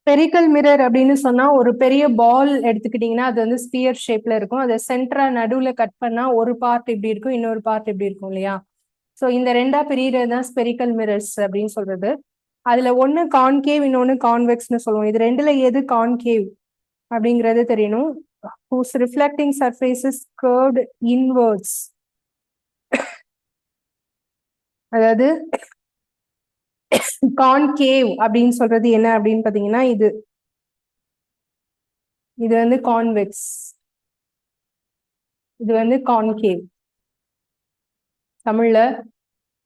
Spherical mirror அப்படின்னு சொன்னா ஒரு பெரிய பால் எடுத்துக்கிட்டீங்கன்னா அது வந்து ஸ்பியர் ஷேப்ல இருக்கும். அதை சென்டரா நடுவுல கட் பண்ணா ஒரு பார்ட் இப்படி இருக்கும், இன்னொரு பார்ட் இப்படி இருக்கும் இல்லையா? ஸோ இந்த ரெண்டா பிரிகிறது தான் ஸ்பெரிக்கல் மிரர்ஸ் அப்படின்னு சொல்றது. அதுல ஒன்னு கான்கேவ், இன்னொன்னு கான்வெக்ஸ்னு சொல்லுவோம். இது ரெண்டுல எது கான்கேவ் அப்படிங்கிறது தெரியணும். whose reflecting surface is curved inwards. அதாவது கான்கேவ் அப்படின்னு சொல்றது என்ன அப்படின்னு பாத்தீங்கன்னா இது இது வந்து கான்வெக்ஸ், இது வந்து கான்கேவ். தமிழ்ல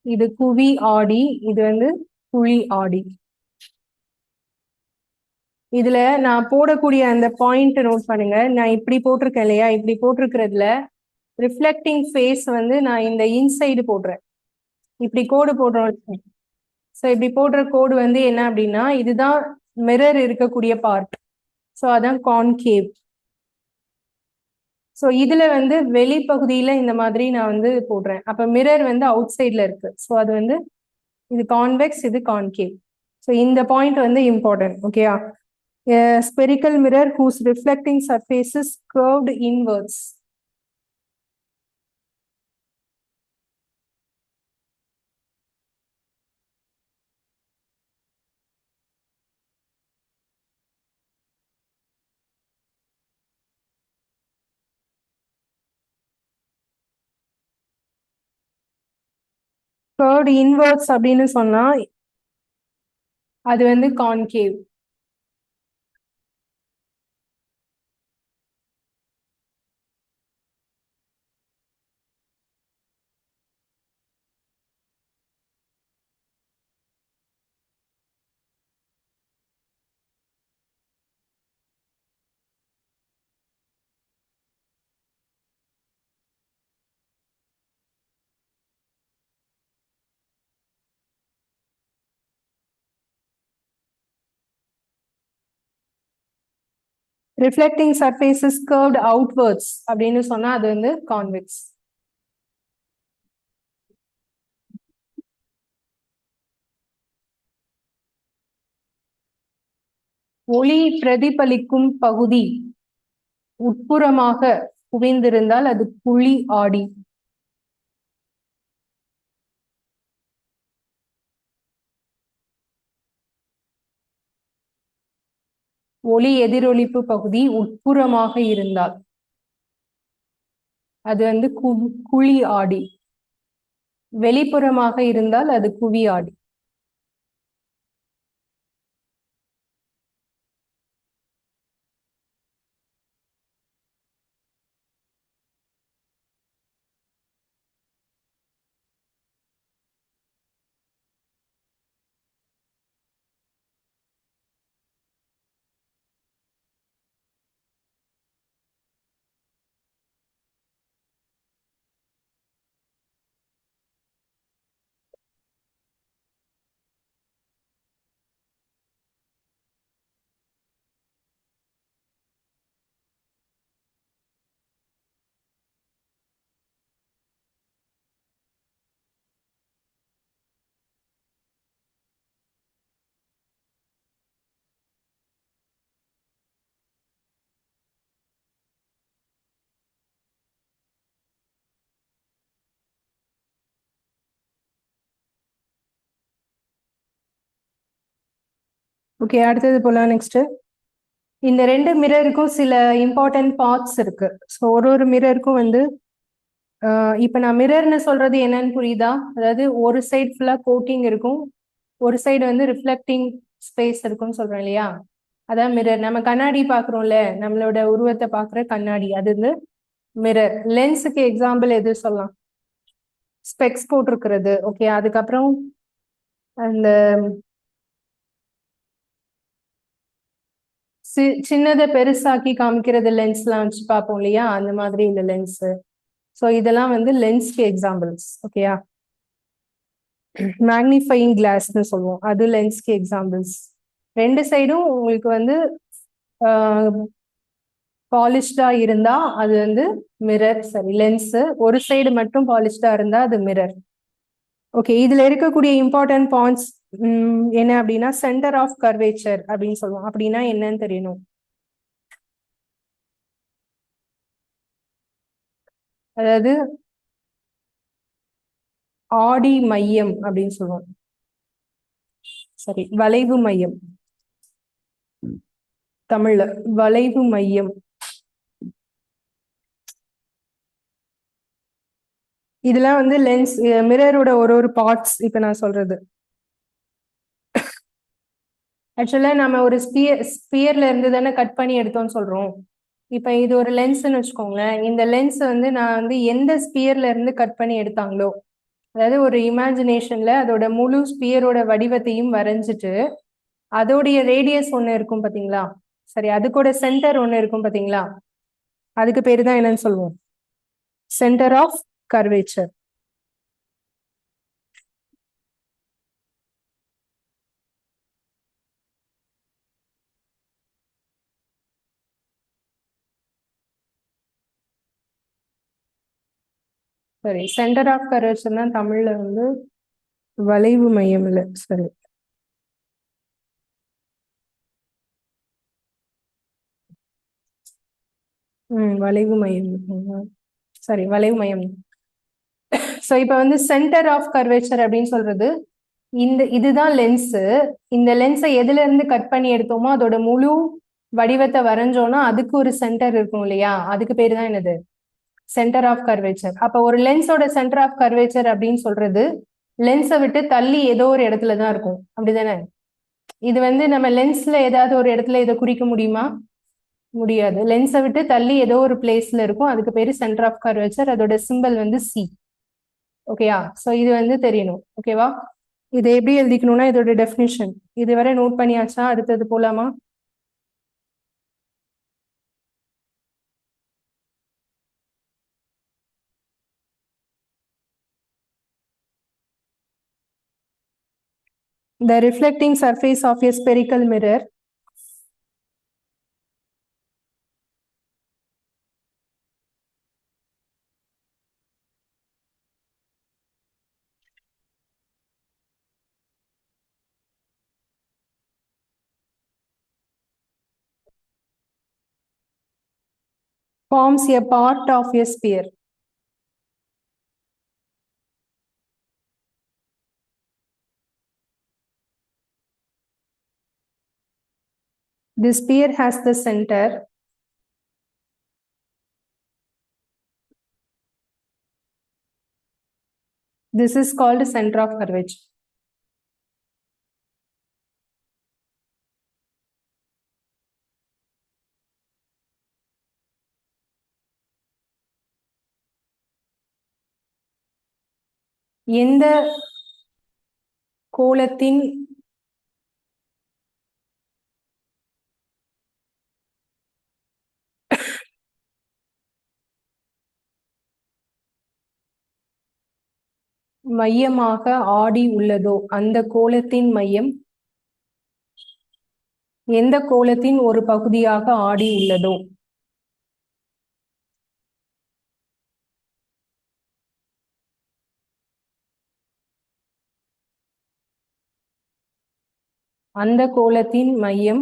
இது குவி ஆடி, இது வந்து குழி ஆடி. இதுல நான் போடக்கூடிய அந்த பாயிண்ட் நோட் பண்ணுங்க. நான் இப்படி போட்டிருக்கேன் இல்லையா? இப்படி போட்டிருக்கிறதுல ரிஃப்ளெக்டிங் ஃபேஸ் வந்து நான் இந்த இன்சைடு போடுறேன். இப்படி கோடு போடுறோம். ஸோ இப்படி போடுற கோடு வந்து என்ன அப்படின்னா இதுதான் மிரர் இருக்கக்கூடிய பார்ட். ஸோ அதான் கான்கேவ். ஸோ இதுல வந்து வெளிப்பகுதியில இந்த மாதிரி நான் வந்து போடுறேன். அப்ப மிரர் வந்து அவுட் சைட்ல இருக்கு. ஸோ அது வந்து இது கான்வெக்ஸ், இது கான்கேவ். ஸோ இந்த பாயிண்ட் வந்து இம்பார்ட்டன்ட். ஓகேயா? Spherical mirror whose reflecting surface is curved inwards. curved inwards அப்படின்னு சொன்னா அது வந்து concave. Reflecting surface is curved outwards அப்படின்னு சொன்னா அது வந்து கான்வெக்ஸ். ஒளி பிரதிபலிக்கும் பகுதி உட்புறமாக குவிந்திருந்தால் அது குழி ஆடி. ஒளி எதிரொலிப்பு பகுதி உட்புறமாக இருந்தால் அது வந்து குழி ஆடி. வெளிப்புறமாக இருந்தால் அது குவி ஆடி. ஓகே, அடுத்தது போலாம். நெக்ஸ்ட், இந்த ரெண்டு மிரருக்கும் சில இம்பார்ட்டன்ட் பார்ட்ஸ் இருக்கு. ஸோ ஒரு மிரருக்கும் வந்து இப்போ நான் மிரர்னு சொல்றது என்னன்னு புரியுதா? அதாவது ஒரு சைடு ஃபுல்லா கோட்டிங் இருக்கும், ஒரு சைடு வந்து ரிஃப்ளெக்டிங் ஸ்பேஸ் இருக்கும்னு சொல்றேன் இல்லையா? அதான் மிரர். நம்ம கண்ணாடி பாக்குறோம்ல, நம்மளோட உருவத்தை பாக்குற கண்ணாடி, அது வந்து மிரர். லென்ஸுக்கு எக்ஸாம்பிள் எது சொல்லலாம்? ஸ்பெக்ஸ் போட்டிருக்கிறது. ஓகே, அதுக்கப்புறம் அந்த சின்னதை பெருசாக்கி காமிக்கிறது லென்ஸ்லாம் வச்சு பார்ப்போம் இல்லையா? அந்த மாதிரி இந்த லென்ஸ். ஸோ இதெல்லாம் வந்து லென்ஸ்க்கு எக்ஸாம்பிள்ஸ். ஓகேயா? மேக்னிஃபையிங் கிளாஸ்னு சொல்லுவோம், அது லென்ஸ்க்கு எக்ஸாம்பிள்ஸ். ரெண்டு சைடும் உங்களுக்கு வந்து பாலிஷ்டா இருந்தா அது வந்து மிரர். சரி, லென்ஸ். ஒரு சைடு மட்டும் பாலிஷ்டா இருந்தா அது மிரர். ஓகே, இதுல இருக்கக்கூடிய இம்பார்ட்டன்ட் என்ன அப்படின்னா சென்டர் ஆஃப் கர்வேச்சர் அப்படின்னு சொல்லுவோம். அப்படின்னா என்னன்னு தெரியணும். அதாவது ஆடி மையம் அப்படின்னு சொல்லுவோம். சரி, வளைவு மையம், தமிழ்ல வளைவு மையம். இதெல்லாம் வந்து லென்ஸ் மிரரோட ஒரு பார்ட்ஸ். இப்ப நான் சொல்றது ஆக்சுவலா நம்ம ஒரு ஸ்பியர்ல இருந்து தானே கட் பண்ணி எடுத்தோம்னு சொல்றோம். இப்ப இது ஒரு லென்ஸ்ன்னு வச்சுக்கோங்களேன். இந்த லென்ஸ் வந்து நான் வந்து எந்த ஸ்பியர்ல இருந்து கட் பண்ணி எடுத்தாங்களோ, அதாவது ஒரு இமேஜினேஷன்ல அதோட முழு ஸ்பியரோட வடிவத்தையும் வரைஞ்சிட்டு அதோடைய ரேடியஸ் ஒண்ணு இருக்கும் பாத்தீங்களா, சரி, அதுக்கூட சென்டர் ஒண்ணு இருக்கும் பாத்தீங்களா, அதுக்கு பேரு தான் என்னன்னு சொல்லுவோம், சென்டர் ஆஃப் கர்வேச்சர். சரி, சென்டர் ஆஃப் கர்வேச்சர் தான் தமிழ்ல வந்து வளைவு மையம். இல்ல, சரி. வளைவு மையம். சரி, வளைவு மையம். ஸோ இப்போ வந்து சென்டர் ஆஃப் கர்வேச்சர் அப்படின்னு சொல்றது இதுதான் லென்ஸு. இந்த லென்ஸை எதுல இருந்து கட் பண்ணி எடுத்தோமோ அதோட முழு வடிவத்தை வரைஞ்சோம்னா அதுக்கு ஒரு சென்டர் இருக்கும் இல்லையா, அதுக்கு பேரு தான் என்னது, சென்டர் ஆஃப் கர்வேச்சர். அப்ப ஒரு லென்ஸோட சென்டர் ஆஃப் கர்வேச்சர் அப்படின்னு சொல்றது லென்ஸை விட்டு தள்ளி ஏதோ ஒரு இடத்துல தான் இருக்கும், அப்படிதானே? இது வந்து நம்ம லென்ஸ்ல ஏதாவது ஒரு இடத்துல இதை குறிக்க முடியுமா? முடியாது. லென்ஸை விட்டு தள்ளி ஏதோ ஒரு பிளேஸ்ல இருக்கும், அதுக்கு பேரு சென்டர் ஆஃப் கர்வேச்சர். அதோட சிம்பல் வந்து சி. ஓகேயா? சோ இது வந்து தெரியணும். ஓகேவா? இதை எப்படி எழுதிக்கணும்னா இதோட டெஃபினிஷன் இதுவரை நோட் பண்ணியாச்சா? அடுத்தது போலாமா? The reflecting surface of a spherical mirror forms a part of a sphere. The sphere has the center. This is called center of curvature. எந்த கோளத்தின் மையமாக ஆடி உள்ளதோ அந்த கோளத்தின் மையம் எந்த கோளத்தின் ஒரு பகுதியாக ஆடி உள்ளதோ அந்த கோளத்தின் மையம்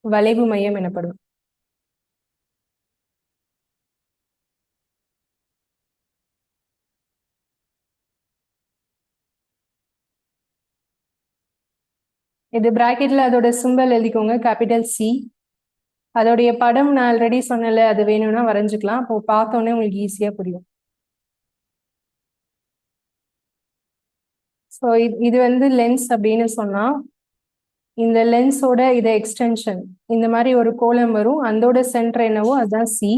வளைவு மையம் எனப்படும். இது பிராக்கெட்ல அதோட சிம்பல் எழுதிக்கோங்க, கேபிட்டல் சி. அதோடைய படம் நான் ஆல்ரெடி சொன்னல, அது வேணும்னா வரைஞ்சுக்கலாம். அப்போ பார்த்தோன்னே உங்களுக்கு ஈஸியா புரியும். ஸோ இது வந்து லென்ஸ் அப்படின்னு சொன்னா இந்த லென்ஸோட இதை எக்ஸ்டென்ஷன் இந்த மாதிரி ஒரு கோலம் வரும், அதோட சென்டர் என்னவோ அதுதான் சி.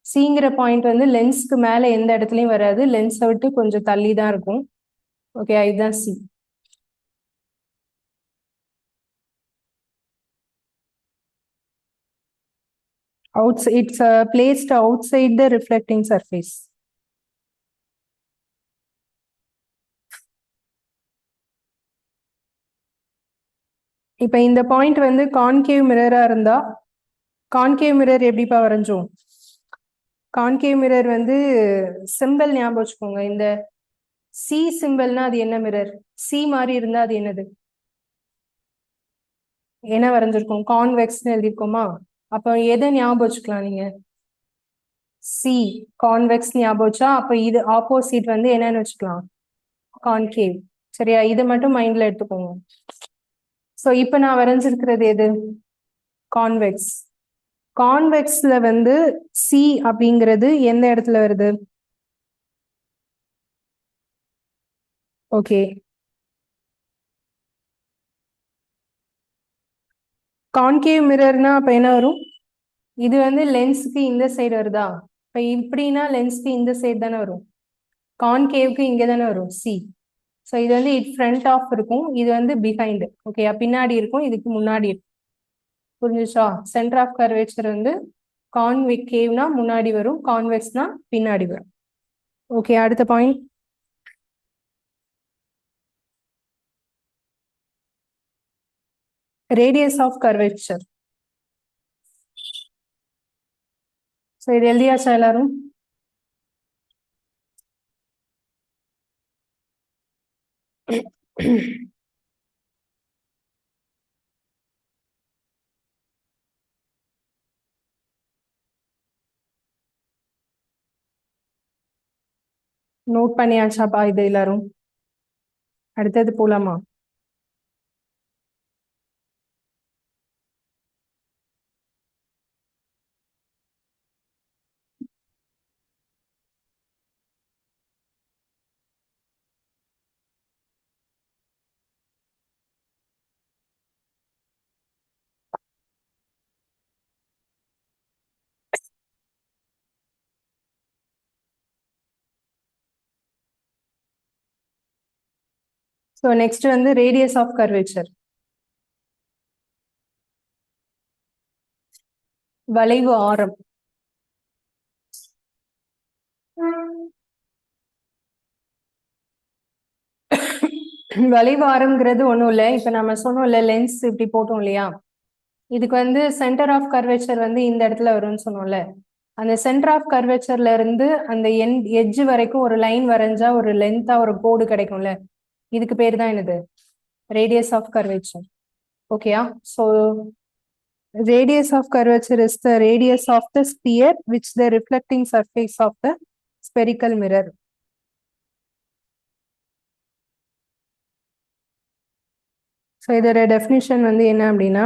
சிங்கிற பாயிண்ட் வந்து லென்ஸ்க்கு மேல எந்த இடத்துலயும் வராது, லென்ஸை விட்டு கொஞ்சம் தள்ளி தான் இருக்கும். ஓகே, இதுதான் C. It's placed outside the reflecting surface. இப்ப இந்த பாயிண்ட் வந்து கான்கேவ் மிரரா இருந்தா கான்கேவ் மிரர் எப்படிப்பா வரைஞ்சோம்? கான்கேவ் மிரர் வந்து சிம்பிள் ஞாபகம் வச்சுக்கோங்க. இந்த சி சிம்பிள்னா அது என்ன மிரர்? சி மாதிரி இருந்தா அது என்னது? என்ன வரைஞ்சிருக்கோம்? கான்வெக்ஸ்னு எழுதிருக்கோமா? அப்ப எதை ஞாபகம் வச்சுக்கலாம் நீங்க? சி கான்வெக்ஸ் ஞாபகம் வச்சா அப்ப இது ஆப்போசிட் வந்து என்னன்னு வச்சுக்கலாம்? கான்கேவ். சரியா? இதை மட்டும் மைண்ட்ல எடுத்துக்கோங்க. சோ இப்ப நான் வரைஞ்சிருக்கிறது எது? கான்வெக்ஸ். கான்வெக்ஸ்ல வந்து சி அப்படிங்கிறது எந்த இடத்துல வருது? ஓகே, கான்கேவ் மிரர்னா அப்ப என்ன வரும்? இது வந்து லென்ஸ்க்கு இந்த சைடு வருதா? இப்ப இப்படின்னா லென்ஸ்க்கு இந்த சைடு தானே வரும். கான்கேவ்க்கு இங்க தானே வரும் சி. ஸோ இது வந்து இட் ஃப்ரண்ட் ஆஃப் இருக்கும், இது வந்து பிஹைண்ட். ஓகே, பின்னாடி இருக்கும், இதுக்கு முன்னாடி இருக்கும். புரிஞ்சுச்சா? சென்டர் ஆஃப் கர்வேச்சர் வந்து கான்கேவ்னா முன்னாடி வரும், கான்வெக்ஸ்னா பின்னாடி வரும். ஓகே, அடுத்த point. Radius of curvature. So இது எழுதியாச்சா எல்லாரும்? நோட் பண்ணியாச்சாப்பா இது எல்லாரும்? அடுத்தது போலாமா? ஸோ நெக்ஸ்ட் வந்து ரேடியஸ் ஆஃப் கர்வேச்சர். வளைவு ஆரம். வளைவு ஆரம்ங்கிறது ஒண்ணும் இல்லை. இப்ப நம்ம சொன்னோம்ல லென்ஸ் இப்படி போட்டோம் இல்லையா? இதுக்கு வந்து சென்டர் ஆஃப் கர்வேச்சர் வந்து இந்த இடத்துல வரும்னு சொன்னோம்ல. அந்த சென்டர் ஆஃப் கர்வேச்சர்ல இருந்து அந்த எட்ஜ் வரைக்கும் ஒரு லைன் வரைஞ்சா ஒரு லென்த்தா ஒரு கோடு கிடைக்கும்ல. இதுக்கு பேர் தான் என்னது? Radius of curvature. ஓகேயா? So radius of curvature is the radius of the sphere which the reflecting surface of the spherical mirror. So இதோட டெஃபினிஷன் வந்து என்ன அப்படின்னா,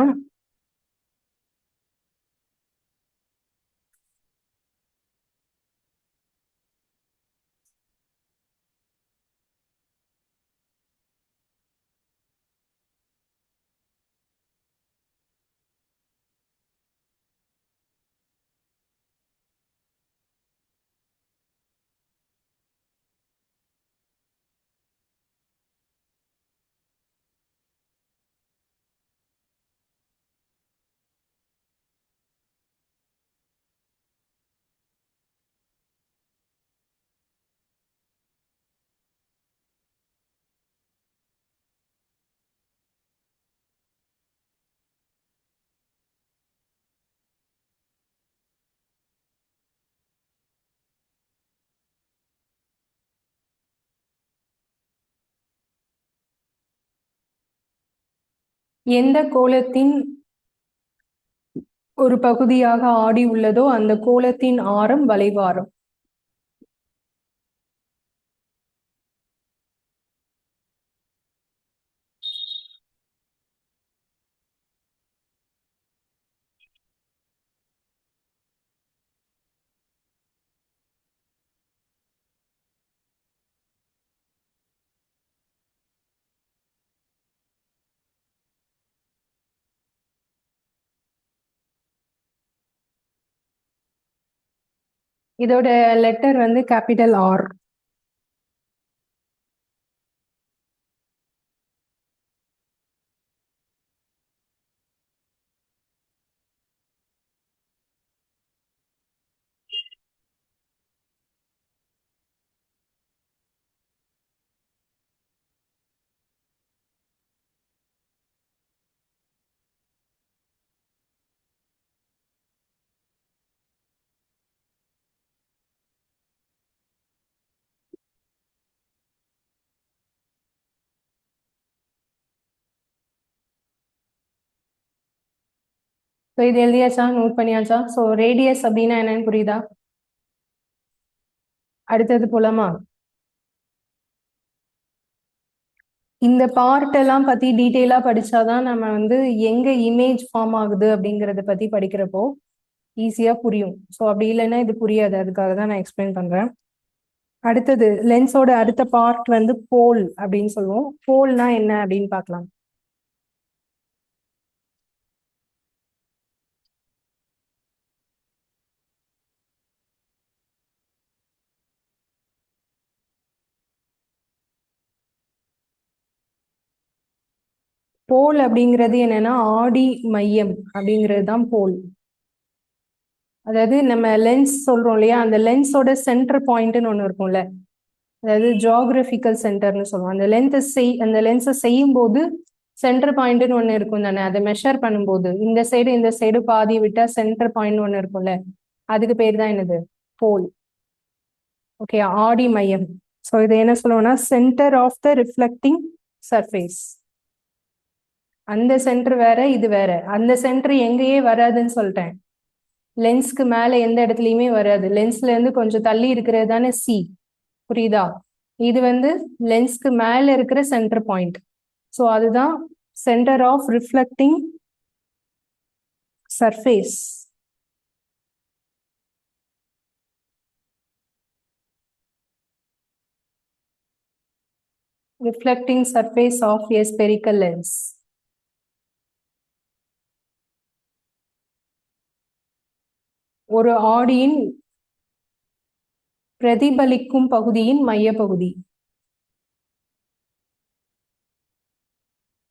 எந்த கோளத்தின் ஒரு பகுதியாக ஆடி உள்ளதோ அந்த கோளத்தின் ஆரம் வளைவு ஆரம். இதோட லெட்டர் வந்து கேபிட்டல் ஆர். ஸோ இது எழுதியாச்சா, நோட் பண்ணியாச்சா? ஸோ ரேடியஸ் அப்படின்னா என்னன்னு புரியுதா? அடுத்தது போலாமா? இந்த பார்ட் எல்லாம் பத்தி டீட்டெயிலா படிச்சாதான் நம்ம வந்து எங்க இமேஜ் ஃபார்ம் ஆகுது அப்படிங்கறத பத்தி படிக்கிறப்போ ஈஸியா புரியும். ஸோ அப்படி இல்லைன்னா இது புரியாது, அதுக்காக தான் நான் எக்ஸ்பிளைன் பண்றேன். அடுத்தது லென்ஸோட அடுத்த பார்ட் வந்து போல் அப்படின்னு சொல்லுவோம். போல்னா என்ன அப்படின்னு பார்க்கலாம். போல் அப்படிங்கிறது என்னன்னா ஆடி மையம் அப்படிங்கிறது தான் போல். அதாவது நம்ம லென்ஸ் சொல்றோம் இல்லையா, அந்த லென்ஸோட சென்டர் பாயிண்ட்னு ஒன்று இருக்கும்ல, அதாவது ஜியாகிரபிக்கல் சென்டர்னு சொல்லுவோம். அந்த லென்ஸை செய்யும் போது சென்டர் பாயிண்ட்னு ஒன்று இருக்கும் தானே, அதை மெஷர் பண்ணும்போது இந்த சைடு பாதி விட்டா சென்டர் பாயிண்ட் ஒன்று இருக்கும்ல, அதுக்கு பேர் தான் என்னது, போல். ஓகே, ஆடி மையம். ஸோ இது என்ன சொல்லுவோம்னா centre of the reflecting surface. அந்த சென்டர் வேற, இது வேற. அந்த சென்டர் எங்கேயே வராதுன்னு சொல்லிட்டேன். லென்ஸ்க்கு மேல எந்த இடத்துலயுமே வராது. லென்ஸ்ல இருந்து கொஞ்சம் தள்ளி இருக்கிறது தானே சி, புரியுதா? இது வந்து லென்ஸ்க்கு மேல இருக்கிற சென்டர் பாயிண்ட். ஸோ அதுதான் centre of reflecting surface. Reflecting surface of a spherical lens. ஒரு ஆடியின் பிரதிபலிக்கும் பகுதியின் மையப்பகுதி.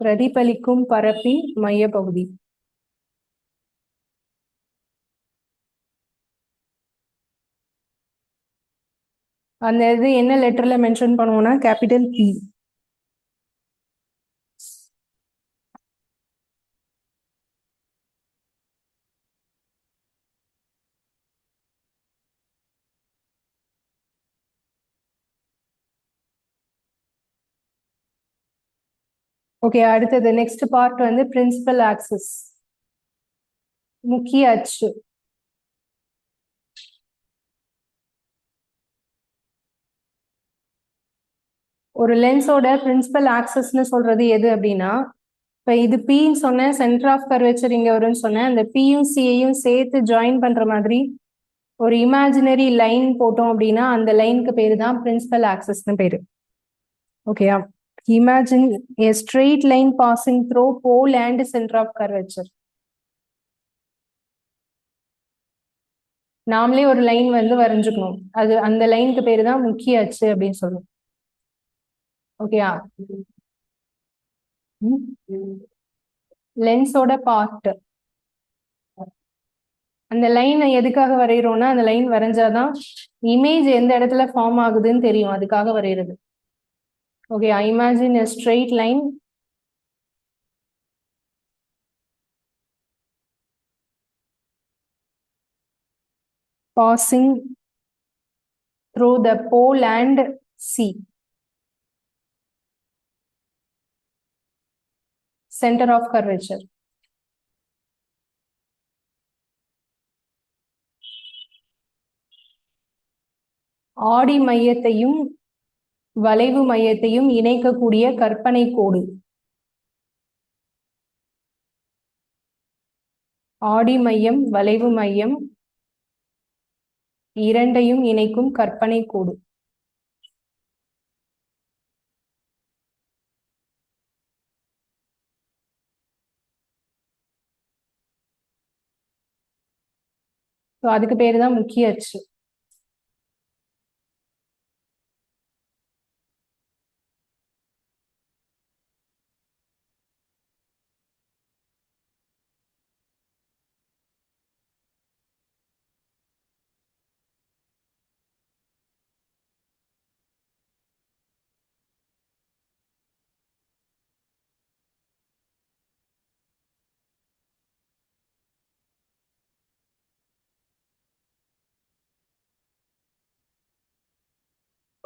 பிரதிபலிக்கும் பரப்பின் மையப்பகுதி. அந்த இது என்ன லெட்டர்ல மென்ஷன் பண்ணுவோம்னா கேபிட்டல் பி. ஓகே, அடுத்தது நெக்ஸ்ட் பார்ட் வந்து பிரின்சிபல் ஆக்சிஸ், முக்கிய அச்சு. ஒரு லென்ஸோட பிரின்சிபல் ஆக்சிஸ்னு சொல்றது எது அப்படின்னா, இப்போ இது பின்னு சொன்னேன், சென்டர் ஆஃப் கர்வேச்சர் இங்க வரும்னு சொன்னேன். அந்த பியும் சியையும் சேர்த்து ஜாயின் பண்ற மாதிரி ஒரு இமேஜினரி லைன் போட்டோம் அப்படின்னா அந்த லைனுக்கு பேரு தான் பிரின்சிபல் ஆக்சிஸ்னு பேரு. ஓகேயா? Imagine a straight line passing through pole and center of curvature. நாமளே ஒரு லைன் வந்து வரைஞ்சுக்கணும், அது அந்த லைனுக்கு பேரு தான் முக்கிய அச்சு அப்படின்னு சொல்லுவோம். ஓகேயா? லென்ஸோட பார்ட். அந்த லைன் எதுக்காக வரைகிறோம்னா அந்த லைன் வரைஞ்சாதான் இமேஜ் எந்த இடத்துல ஃபார்ம் ஆகுதுன்னு தெரியும், அதுக்காக வரைகிறது. Okay, I imagine a straight line passing through the pole and C, center of curvature. ஆடி மையத்தையும் வளைவு மையத்தையும் இணைக்கக்கூடிய கற்பனை கோடு. ஆடி மையம் வளைவு மையம் இரண்டையும் இணைக்கும் கற்பனை கோடு. அதுக்கு பேரு தான் முக்கிய அச்சு.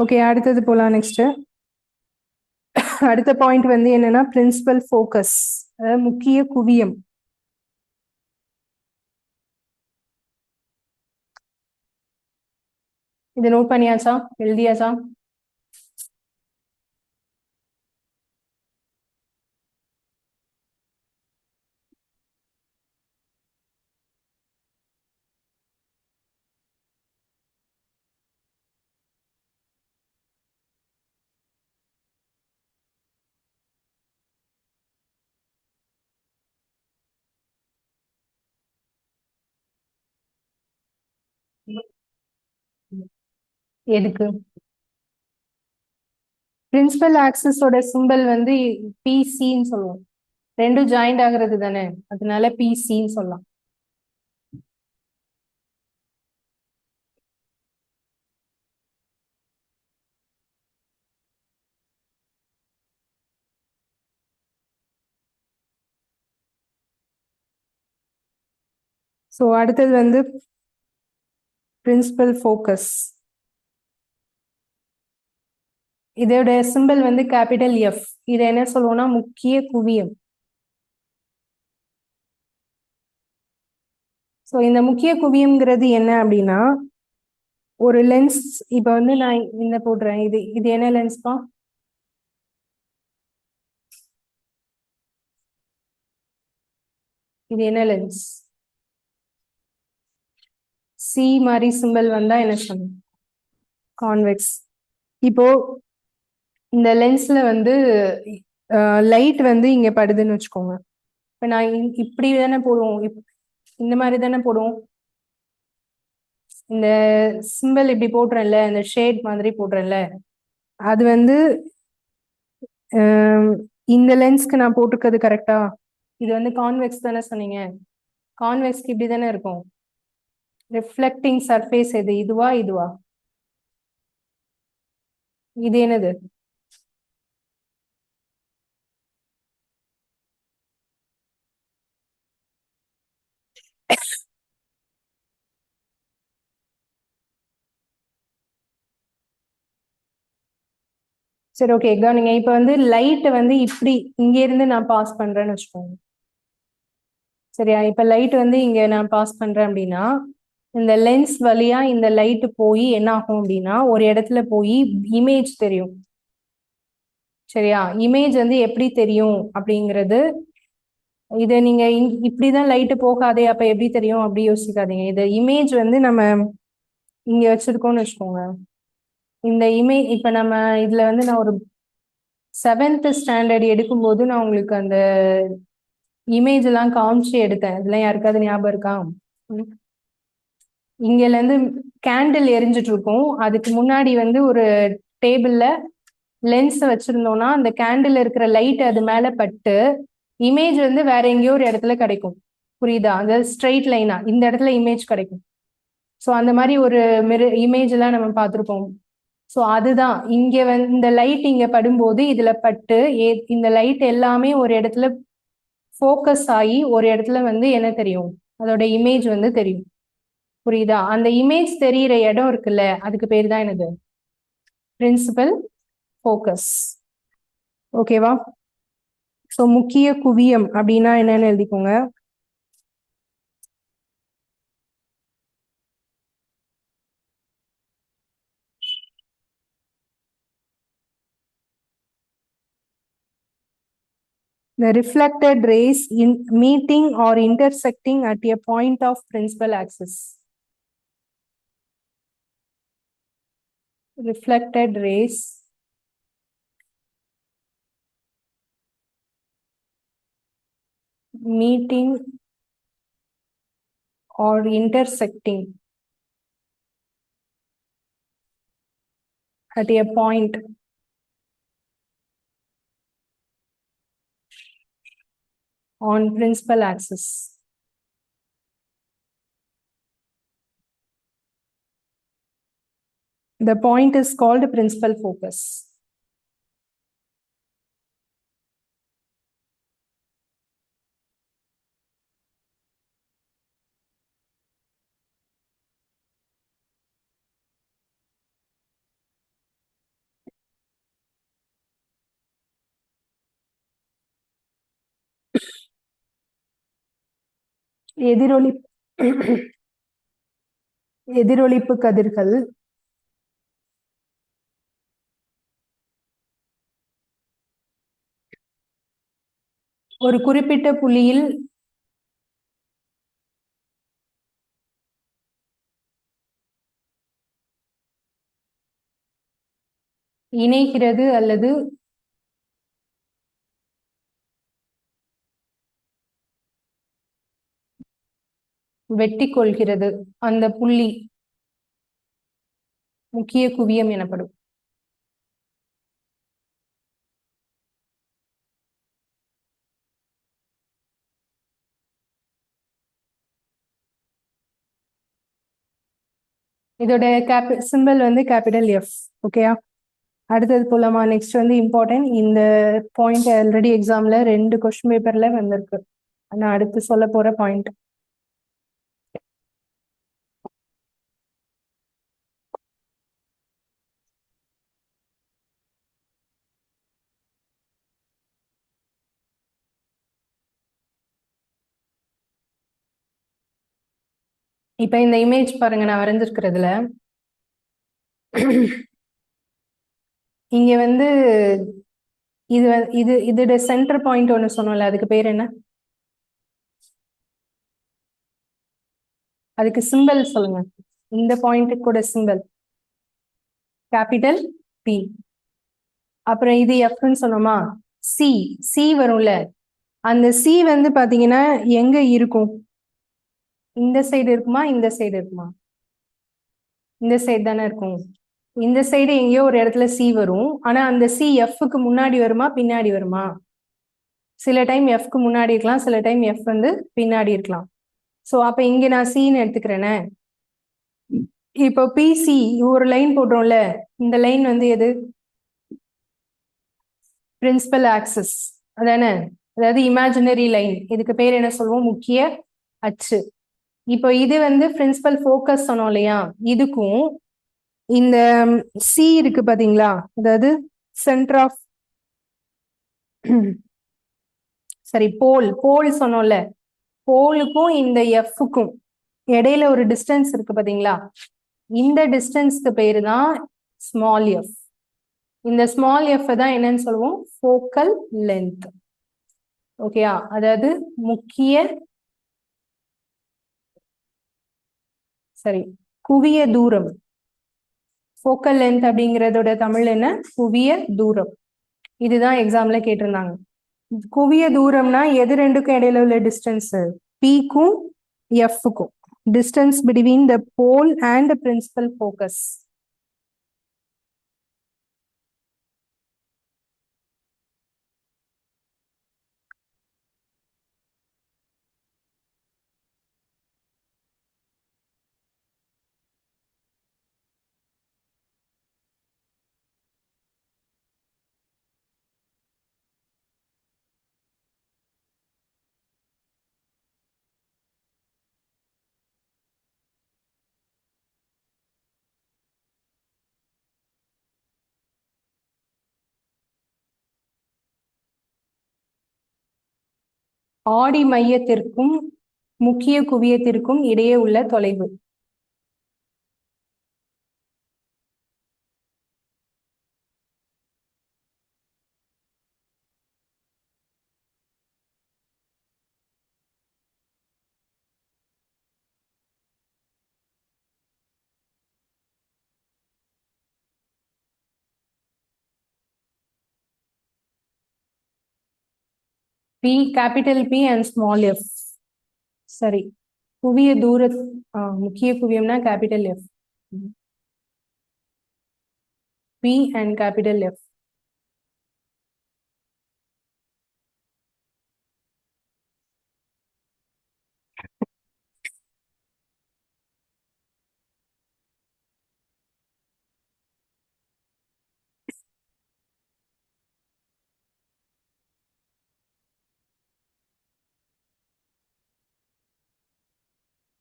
ஓகே, அடுத்தது போலாம். நெக்ஸ்ட் அடுத்த பாயிண்ட் வந்து என்னன்னா பிரின்சிபல் ஃபோக்கஸ், அதாவது முக்கிய குவியம். இது நோட் பண்ணியாச்சா, எழுதியாச்சா? எதுக்கு? பிரின்சிபல் ஆக்சிஸோட சிம்பல் வந்து பிசின்னு சொல்லுவோம். ரெண்டும் ஜாயிண்ட் ஆகுறது தானே, அதனால பிசின்னு சொல்லலாம். ஸோ அடுத்தது வந்து பிரின்சிபல் ஃபோக்கஸ். இதோட சிம்பல் வந்து கேபிட்டல் எஃப். இதை என்ன சொல்லுவோம்னா முக்கிய குவியம். ஸோ இந்த முக்கிய குவியம்ங்கிறது என்ன அப்படின்னா, ஒரு லென்ஸ். இப்போ வந்து நான் இந்த போடுறேன், இது இது என்ன லென்ஸ்பா? இது என்ன லென்ஸ்? சி மாதிரி சிம்பல் வந்தா என்ன சொல்லணும்? கான்வெக்ஸ். இப்போ இந்த லென்ஸ்ல வந்து லைட் வந்து இங்க படுதுன்னு வச்சுக்கோங்க. இப்ப நான் இப்படி தானே போடுவோம், இந்த மாதிரி தானே போடுவோம். இந்த சிம்பல் இப்படி போடுறேன்ல, இந்த ஷேட் மாதிரி போடுறேன்ல, அது வந்து இந்த லென்ஸ்க்கு நான் போட்டிருக்கிறது கரெக்டா? இது வந்து கான்வெக்ஸ் தானே சொன்னீங்க. கான்வெக்ஸ்க்கு இப்படி தானே இருக்கும். ரிஃப்ளெக்டிங் சர்ஃபேஸ் எது, இதுவா இதுவா? இது என்னது? சரி, ஓகே, கவனிங்க. இப்ப வந்து லைட் வந்து இப்படி இங்க இருந்து நான் பாஸ் பண்றேன்னு வச்சுக்கோங்க. சரியா? இப்ப லைட் வந்து இங்க நான் பாஸ் பண்றேன் அப்படின்னா, இந்த லென்ஸ் வழியா இந்த லைட் போய் என்ன ஆகும் அப்படின்னா, ஒரு இடத்துல போய் இமேஜ் தெரியும். சரியா? இமேஜ் வந்து எப்படி தெரியும் அப்படிங்கிறது, இதை நீங்க இப்படிதான் லைட் போகாதே அப்ப எப்படி தெரியும் அப்படி யோசிக்காதீங்க. இது இமேஜ் வந்து நம்ம இங்க வச்சிருக்கோம்னு வச்சுக்கோங்க. இந்த இமேஜ் இப்ப நம்ம இதுல வந்து நான் ஒரு 7th ஸ்டாண்டர்ட் எடுக்கும்போது நான் உங்களுக்கு அந்த இமேஜ் எல்லாம் காமிச்சு எடுத்தேன். இதெல்லாம் யாருக்காவது ஞாபகம் இருக்கா? இங்கல இருந்து கேண்டில் எரிஞ்சிட்டு இருக்கும், அதுக்கு முன்னாடி வந்து ஒரு டேபிள்ல லென்ஸ் வச்சிருந்தோம்னா அந்த கேண்டில் இருக்கிற லைட் அது மேல பட்டு இமேஜ் வந்து வேற எங்கேயோ ஒரு இடத்துல கிடைக்கும். புரியுதா? அந்த ஸ்ட்ரெயிட் லைனா இந்த இடத்துல இமேஜ் கிடைக்கும். ஸோ அந்த மாதிரி ஒரு இமேஜ் எல்லாம் நம்ம பார்த்துருப்போம். ஸோ அதுதான் இங்க வந்து இந்த லைட் இங்க படும்போது இதுல பட்டு இந்த லைட் எல்லாமே ஒரு இடத்துல ஃபோக்கஸ் ஆகி ஒரு இடத்துல வந்து என்ன தெரியும், அதோட இமேஜ் வந்து தெரியும். புரியுதா? அந்த இமேஜ் தெரியிற இடம் இருக்குல்ல, அதுக்கு பேர் தான் என்னது? Principal focus. ஓகேவா? ஸோ முக்கிய குவியம் அப்படின்னா என்னன்னு எழுதிக்கோங்க. The reflected rays in meeting or intersecting at a point of principal axis. Reflected rays meeting or intersecting at a point on principal axis. The point is called principal focus. எதிரொலி எதிரொலிப்பு கதிர்கள் ஒரு குறிப்பிட்ட புள்ளியில் இணைகிறது அல்லது வெட்டி கொள்கிறது அந்த புள்ளி முக்கிய குவியம் எனப்படும். இதோட சிம்பிள் வந்து கேபிட்டல் எஃப். ஓகேயா? அடுத்தது போலாமா? நெக்ஸ்ட் வந்து இம்பார்ட்டன்ட். இந்த பாயிண்ட் ஆல்ரெடி எக்ஸாம்ல 2 கொஸ்டின் பேப்பர்ல வந்திருக்கு. நான் அடுத்து சொல்ல போற பாயிண்ட். இப்ப இந்த இமேஜ் பாருங்க, நான் வரைஞ்சிருக்கிறதுல இங்க வந்து இதோட சென்டர் பாயிண்ட் ஒண்ணு சொன்னோம்ல, அதுக்கு பேர் என்ன? அதுக்கு சிம்பிள் சொல்லுங்க. இந்த பாயிண்ட் கூட சிம்பிள் கேபிட்டல் பி. அப்புறம் இது எஃப்னு சொன்னோமா? சி. சி வரும்ல, அந்த சி வந்து பாத்தீங்கன்னா எங்க இருக்கும்? இந்த சைடு இருக்குமா, இந்த சைடு இருக்குமா? இந்த சைடு தானே இருக்கும். இந்த சைடு எங்கேயோ ஒரு இடத்துல சி வரும். ஆனா அந்த சி எஃப்க்கு முன்னாடி வருமா, பின்னாடி வருமா? சில டைம் எஃப்க்கு முன்னாடி இருக்கலாம், சில டைம் எஃப் வந்து பின்னாடி இருக்கலாம். சோ அப்ப இங்க நான் சின்னு எடுத்துக்கிறேனே. இப்போ பிசி ஒரு லைன் போடுறோம்ல, இந்த லைன் வந்து எது? பிரின்சிபல் ஆக்சிஸ் அதானே? அதாவது இமேஜினரி லைன். இதுக்கு பேர் என்ன சொல்லுவோம்? முக்கிய அச்சு. இப்போ இது வந்து பிரின்சிபல் ஃபோக்கஸ் சொன்னோம் இல்லையா? இதுக்கும் இந்த சி இருக்கு பாத்தீங்களா, அதாவது சென்டர் ஆஃப் சரி போல் சொன்னோம்ல, போலுக்கும் இந்த எஃப்க்கும் இடையில ஒரு டிஸ்டன்ஸ் இருக்கு பாத்தீங்களா? இந்த டிஸ்டன்ஸ்க்கு பேரு தான் ஸ்மால் எஃப். இந்த ஸ்மால் எஃப் தான் என்னன்னு சொல்லுவோம்? Focal length. ஓகேயா? அதாவது முக்கிய குவிய தூரம். ஃபோக்கல் லென்த் அப்படிங்கறதோட தமிழ் என்ன? குவிய தூரம். இதுதான் எக்ஸாம்ல கேட்டிருந்தாங்க. குவிய தூரம்னா எது ரெண்டுக்கும் இடையில உள்ள டிஸ்டன்ஸ்? பிக்கும் எஃப்க்கும். Distance between the pole and principal focus. ஆடி மையத்திற்கும் முக்கிய குவியத்திற்கும் இடையே உள்ள தொலைவு. P, capital P and small F. சரி, குவிய தூர முக்கிய குவியம்னா capital F. P and capital F.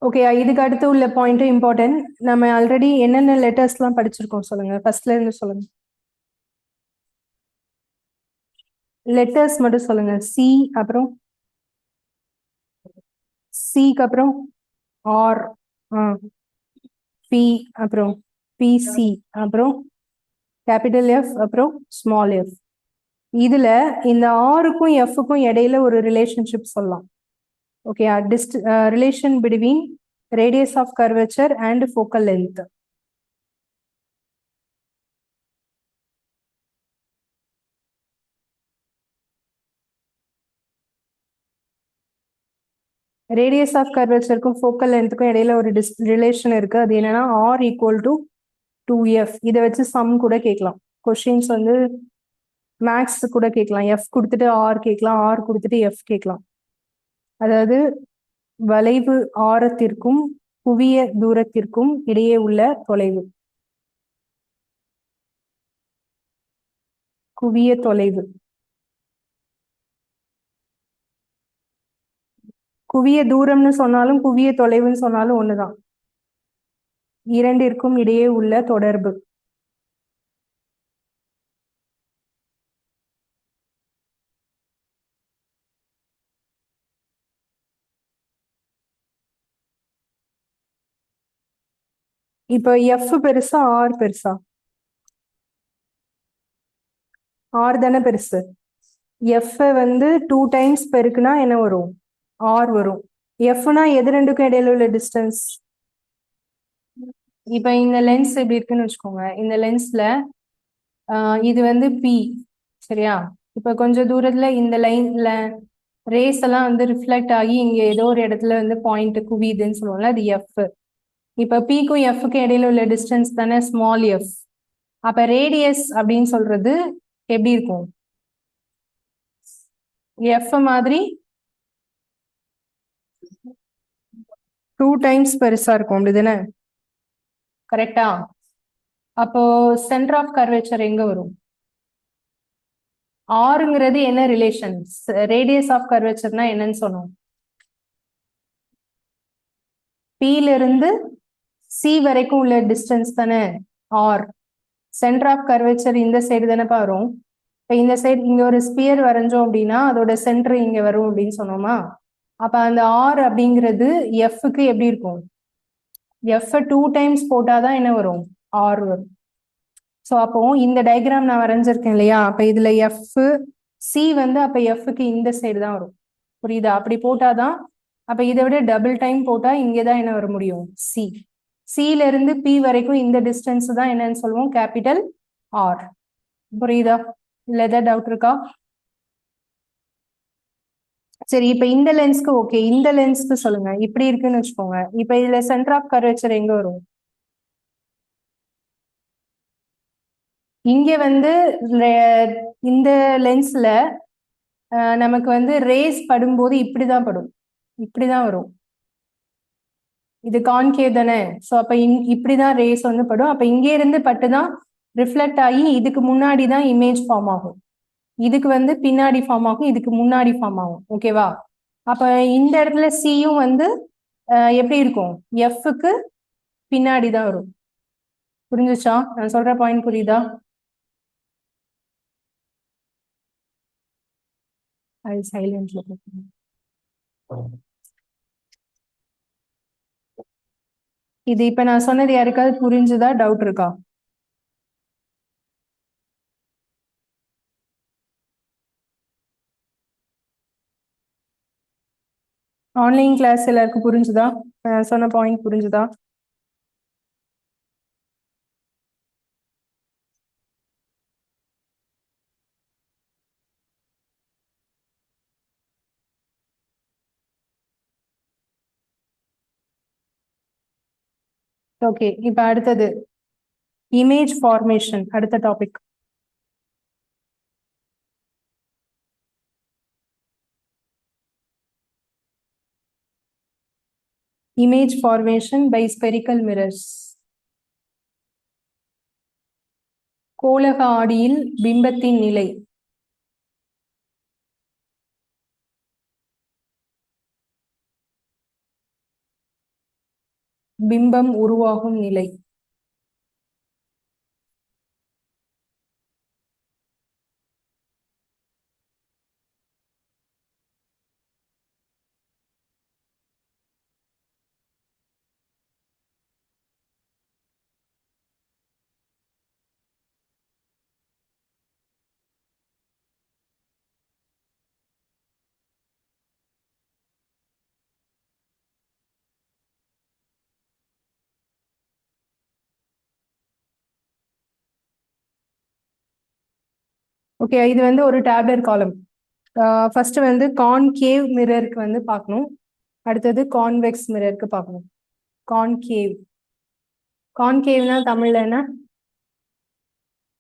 Okay, இதுக்கு அடுத்து உள்ள பாயிண்ட் இம்பார்ட்டன்ட். நம்ம ஆல்ரெடி என்னென்ன லெட்டர்ஸ் எல்லாம் படிச்சிருக்கோம் சொல்லுங்க. ஃபர்ஸ்ட்ல இருந்து சொல்லுங்க. லெட்டர்ஸ் மட்டும் சொல்லுங்க. சி, அப்புறம் சிக்கு அப்புறம் ஆர், பி, அப்புறம் பிசி, அப்புறம் கேபிட்டல் எஃப், அப்புறம் ஸ்மால் எஃப். இதுல இந்த ஆருக்கும் எஃப்க்கும் இடையில ஒரு ரிலேஷன்ஷிப் சொல்லலாம். Okay, relation between radius of curvature and focal length. Radius of கர்வேச்சருக்கும் ஃபோக்கல் லென்த்துக்கும் இடையில ஒரு ரிலேஷன் இருக்கு. அது என்னன்னா ஆர் ஈக்குவல் டு 2f. இதை வச்சு சம் கூட கேட்கலாம். கொஸ்டின்ஸ் வந்து மேக்ஸ் கூட கேட்கலாம். எஃப் கொடுத்துட்டு ஆர் கேட்கலாம், ஆர் கொடுத்துட்டு எஃப் கேட்கலாம். அதாவது வளைவு ஆரத்திற்கும் குவிய தூரத்திற்கும் இடையே உள்ள தொலைவு. குவிய தொலைவு. குவிய தூரம்னு சொன்னாலும் குவிய தொலைவுன்னு சொன்னாலும் ஒண்ணுதான். இரண்டிற்கும் இடையே உள்ள தொடர்பு. இப்ப எஃப் பெருசா ஆர் பெருசா? ஆர் தானே பெருசு. எஃப் வந்து 2 டைம்ஸ் பெருக்குனா என்ன வரும்? ஆர் வரும். எஃப்னா எது ரெண்டுக்கும் இடையில உள்ள டிஸ்டன்ஸ்? இப்ப இந்த லென்ஸ் இப்படி இருக்குன்னு வச்சுக்கோங்க. இந்த லென்ஸ்ல இது வந்து பி, சரியா? இப்ப கொஞ்சம் தூரத்துல இந்த லைன்ல ரேஸ் எல்லாம் வந்து ரிஃப்ளெக்ட் ஆகி இங்க ஏதோ ஒரு இடத்துல வந்து பாயிண்ட் குவியுதுன்னு சொல்லுவோம்ல, அது எஃப். இப்ப பிக்கும் எஃப்க்கும் இடையில உள்ள டிஸ்டன்ஸ் தானே ஸ்மால் எஃப். அப்ப ரேடியஸ் அப்படின்னு சொல்றது எப்படி இருக்கும்? எஃப் மாதிரி 2 டைம்ஸ் பெருசா இருக்கும், அப்படிதானே? கரெக்டா? அப்போ சென்டர் ஆஃப் கர்வேச்சர் எங்க வரும்? ஆறுங்கிறது என்ன ரிலேஷன்? ரேடியஸ் ஆஃப் கர்வேச்சர்னா என்னன்னு சொன்னோம்? பில இருந்து சி வரைக்கும் உள்ள டிஸ்டன்ஸ் தானே ஆர். சென்டர் ஆஃப் கர்வேச்சர் இந்த சைடு தானேப்பா வரும். இப்போ இந்த சைடு இங்க ஒரு ஸ்பியர் வரைஞ்சோம் அப்படின்னா அதோட சென்டர் இங்க வரும் அப்படின்னு சொன்னோமா? அப்ப அந்த ஆர் அப்படிங்கிறது எஃப்க்கு எப்படி இருக்கும்? எஃப் 2 டைம்ஸ் போட்டாதான் என்ன வரும்? ஆர் வரும். ஸோ அப்போ இந்த டயக்ராம் நான் வரைஞ்சிருக்கேன் இல்லையா? அப்ப இதுல எஃப் சி வந்து அப்ப எஃப்க்கு இந்த சைடு தான் வரும். புரியுதா? அப்படி போட்டாதான். அப்ப இதை விட டபுள் டைம் போட்டா இங்கதான் என்ன வர முடியும்? சி. சில இருந்து பி வரைக்கும் இந்த டிஸ்டன்ஸ் தான் என்னன்னு சொல்லுவோம்? Capital R. புரியுதா? இல்ல ஏதாவது டவுட் இருக்கா? சரி, இப்ப இந்த லென்ஸ்க்கு ஓகே. இந்த லென்ஸ்க்கு சொல்லுங்க. இப்படி இருக்குன்னு வச்சுக்கோங்க. இப்ப இதுல சென்டர் ஆஃப் கர்வேச்சர் எங்க வரும்? இங்க வந்து இந்த லென்ஸ்ல நமக்கு வந்து ரேஸ் படும்போது இப்படிதான் படும். இப்படிதான் வரும். இது கான்கேவ் தானே. ஸோ அப்ப இப்படிதான் ரேஸ் வந்து படும். அப்ப இங்கே இருந்து பட்டுதான் ரிஃப்ளெக்ட் ஆகி இதுக்கு முன்னாடி தான் இமேஜ் ஃபார்ம் ஆகும். இதுக்கு வந்து பின்னாடி ஃபார்ம் ஆகும், இதுக்கு முன்னாடி ஃபார்ம் ஆகும். ஓகேவா? அப்ப இந்த இடத்துல சியும் வந்து எப்படி இருக்கும்? எஃப்க்கு பின்னாடி தான் வரும். புரிஞ்சுச்சா? நான் சொல்ற பாயிண்ட் புரியுதா? அது சைலண்ட்ல. இது இப்ப நான் சொன்னது யாருக்காவது புரிஞ்சுதா? டவுட் இருக்கா? ஆன்லைன் கிளாஸ் எல்லாருக்கும் புரிஞ்சுதா? சொன்ன பாயிண்ட் புரிஞ்சுதா? ஓகே, இப்ப அடுத்தது இமேஜ் ஃபார்மேஷன். அடுத்த topic. Image formation by spherical mirrors. கோளக ஆடியில் பிம்பத்தின் நிலை. பிம்பம் உருவாகும் நிலை. ஓகே, இது வந்து ஒரு டேப்லெட் காலம். ஃபர்ஸ்ட் வந்து கான்கேவ் மிரருக்கு வந்து பார்க்கணும். அடுத்தது கான்வெக்ஸ் மிரருக்கு பார்க்கணும். கான்கேவ், கான்கேவ்னா தமிழ்ல என்ன?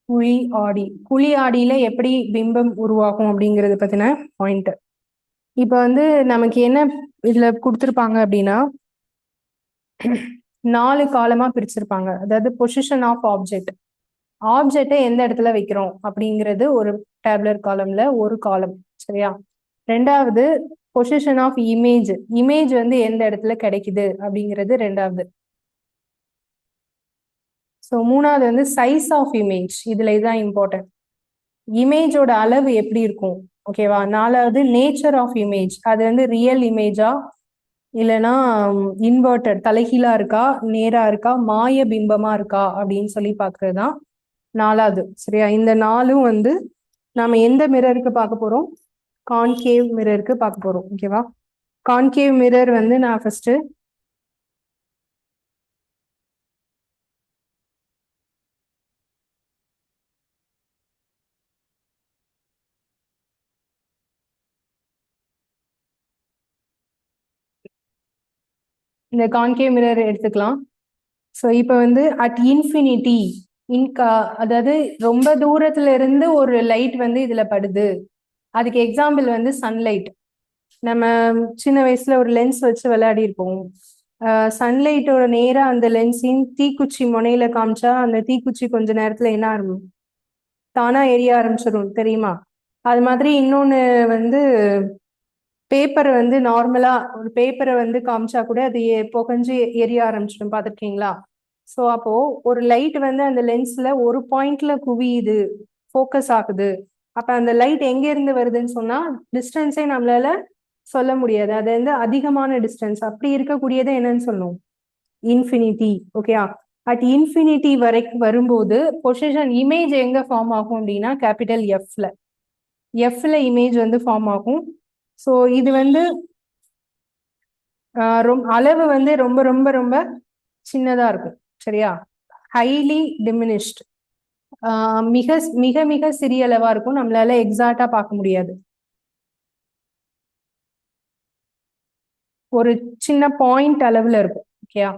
குழி ஆடி. குழி ஆடியில எப்படி பிம்பம் உருவாகும் அப்படிங்கறது பத்தின பாயிண்ட். இப்ப வந்து நமக்கு என்ன இதுல கொடுத்துருப்பாங்க அப்படின்னா 4 காலமா பிரிச்சிருப்பாங்க. அதாவது பொசிஷன் ஆஃப் ஆப்ஜெக்ட், ஆப்ஜெக்டை எந்த இடத்துல வைக்கிறோம் அப்படிங்கிறது ஒரு டேப்லெட் காலம்ல ஒரு காலம். சரியா? ரெண்டாவது பொசிஷன் ஆஃப் இமேஜ், இமேஜ் வந்து எந்த இடத்துல கிடைக்குது அப்படிங்கிறது ரெண்டாவது. ஸோ மூணாவது வந்து சைஸ் ஆஃப் இமேஜ், இதுல இதுதான் இம்பார்ட்டன்ட். இமேஜோட அளவு எப்படி இருக்கும், ஓகேவா? நாலாவது நேச்சர் ஆஃப் இமேஜ், அது வந்து ரியல் இமேஜா இல்லைன்னா இன்வெர்டட் தலைகீழா இருக்கா, நேரா இருக்கா, மாய பிம்பமா இருக்கா அப்படின்னு சொல்லி பார்க்கறது தான் நாலாவது. சரியா? இந்த நாலும் வந்து நாம எந்த மிரருக்கு பார்க்க போறோம்? கான்கேவ் மிரருக்கு பார்க்க போறோம். ஓகேவா? கான்கேவ் மிரர் வந்து நான் ஃபர்ஸ்ட் இந்த கான்கேவ் மிரர் எடுத்துக்கலாம். ஸோ இப்போ வந்து அட் இன்ஃபினிட்டி, அதாவது ரொம்ப தூரத்துல இருந்து ஒரு லைட் வந்து இதுல படுது. அதுக்கு எக்ஸாம்பிள் வந்து சன்லைட். நம்ம சின்ன வயசுல ஒரு லென்ஸ் வச்சு விளையாடி இருப்போம். சன்லைட்டோட நேரா அந்த லென்ஸையும் தீக்குச்சி முனையில காமிச்சா அந்த தீக்குச்சி கொஞ்ச நேரத்துல என்ன ஆகும்? தானா எரிய ஆரம்பிச்சிடும், தெரியுமா? அது மாதிரி இன்னொன்னு வந்து பேப்பரை வந்து நார்மலா ஒரு பேப்பரை வந்து காமிச்சா கூட அது புகஞ்சு எரிய ஆரம்பிச்சிடும், பார்த்துருக்கீங்களா? ஸோ அப்போ ஒரு லைட் வந்து அந்த லென்ஸ்ல ஒரு பாயிண்ட்ல குவியுது, ஃபோக்கஸ் ஆகுது. அப்ப அந்த லைட் எங்க இருந்து வருதுன்னு சொன்னா டிஸ்டன்ஸே நம்மளால சொல்ல முடியாது. அது வந்து அதிகமான டிஸ்டன்ஸ். அப்படி இருக்கக்கூடியது என்னன்னு சொல்லணும்? இன்ஃபினிட்டி. ஓகேயா? அட் இன்ஃபினிட்டி வரைக்கும் வரும்போது பொசிஷன் இமேஜ் எங்க ஃபார்ம் ஆகும் அப்படின்னா கேபிட்டல் எஃப்ல, எஃப்ல இமேஜ் வந்து ஃபார்ம் ஆகும். ஸோ இது வந்து அளவு வந்து ரொம்ப ரொம்ப ரொம்ப சின்னதா இருக்கும். சரியா? ஹைலி டிமினிஷ்ட், மிக மிக மிக சிறிய அளவா இருக்கும். நம்மளால எக்ஸாக்டா பார்க்க முடியாது. ஒரு சின்ன பாயிண்ட் அளவுல இருக்கும். ஓகேயா?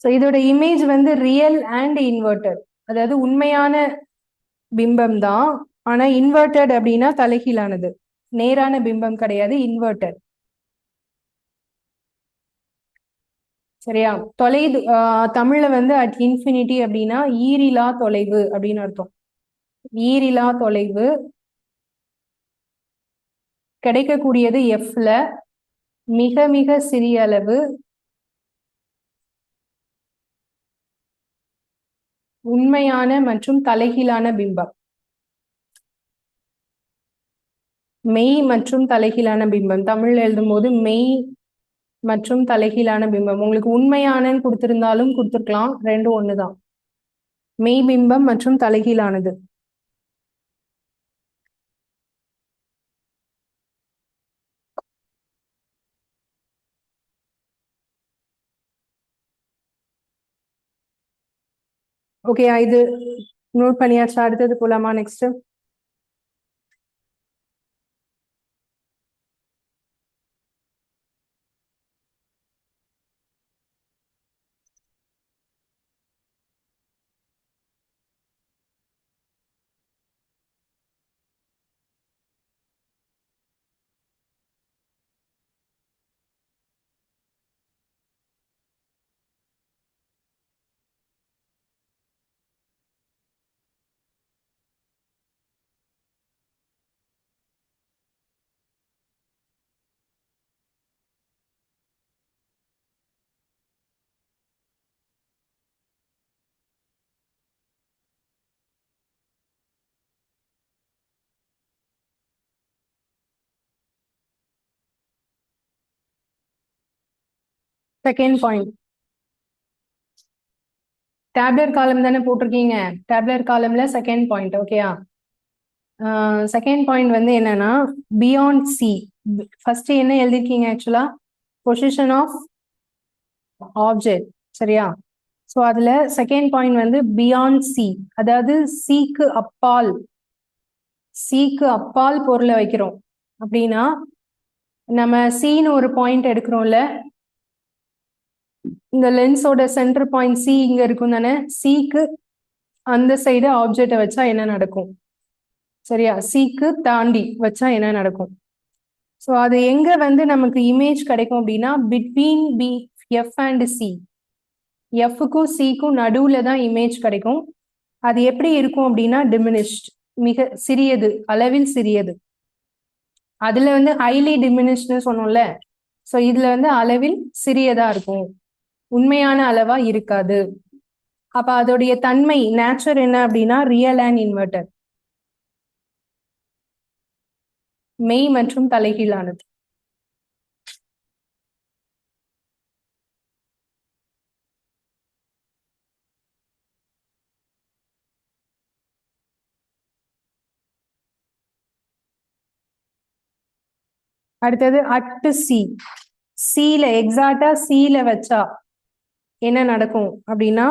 ஸோ இதோட இமேஜ் வந்து ரியல் அண்ட் இன்வெர்டட், அதாவது உண்மையான பிம்பம் தான். ஆனா இன்வெர்டட் அப்படின்னா தலைகீழானது, நேரான பிம்பம் கிடையாது, இன்வெர்டட். சரியா? தமிழ்ல வந்து அட் இன்ஃபினிட்டி அப்படின்னா ஈரிலா தொலைவு அப்படின்னு அர்த்தம். ஈரிலா தொலைவு கிடைக்கக்கூடியது எஃப்ல, மிக மிக சிறிய அளவு, உண்மையான மற்றும் தலைகீழான பிம்பம். மெய் மற்றும் தலைகீழான பிம்பம் தமிழ்ல எழுதும் போது மெய் மற்றும் தலைகீழான பிம்பம். உங்களுக்கு உண்மையானன்னு கொடுத்திருந்தாலும் கொடுத்துருக்கலாம், ரெண்டும் ஒண்ணுதான். மெய் பிம்பம் மற்றும் தலைகீழானது. ஓகே, இது நோட் பண்ணியாச்சா? அடுத்தது போலாமா? Next second point. டேப்லெட் காலம் தானே போட்டிருக்கீங்க, டேப்லெட் காலம்ல செகண்ட் பாயிண்ட். ஓகேயா? செகண்ட் பாயிண்ட் வந்து என்னன்னா பியாண்ட் சி. ஃபர்ஸ்ட் என்ன எழுதிருக்கீங்க ஆக்சுவலா? பொசிஷன் ஆஃப் ஆப்ஜெக்ட், சரியா? ஸோ அதுல செகண்ட் பாயிண்ட் வந்து பியாண்ட் சி, அதாவது சிக்கு அப்பால், சிக்கு அப்பால் பொருளை வைக்கிறோம் அப்படின்னா நம்ம சீன்னு ஒரு பாயிண்ட் எடுக்கிறோம்ல, இந்த லென்ஸோட சென்டர் பாயிண்ட் சி இங்க இருக்கும் தானே, சிக்கு அந்த சைடு ஆப்ஜெக்டை வச்சா என்ன நடக்கும்? சரியா? சிக்கு தாண்டி வச்சா என்ன நடக்கும்? ஸோ அது எங்க வந்து நமக்கு இமேஜ் கிடைக்கும் அப்படின்னா between P F and C, எஃப்க்கும் சிக்கும் நடுவுல தான் இமேஜ் கிடைக்கும். அது எப்படி இருக்கும் அப்படின்னா டிமினிஷ்ட், மிக சிறியது, அளவில் சிறியது. அதுல வந்து ஹைலி டிமினிஷ்ட்னு சொன்னோம்ல, ஸோ இதுல வந்து அளவில் சிறியதா இருக்கும், உண்மையான அளவா இருக்காது. அப்ப அதோடைய தன்மை நேச்சர் என்ன அப்படின்னா ரியல் அண்ட் இன்வெர்டட், மெய் மற்றும் தலைகீழானது. அடுத்தது அட் சி, சீல எக்ஸாக்டா சீல வச்சா என்ன நடக்கும் அப்படின்னா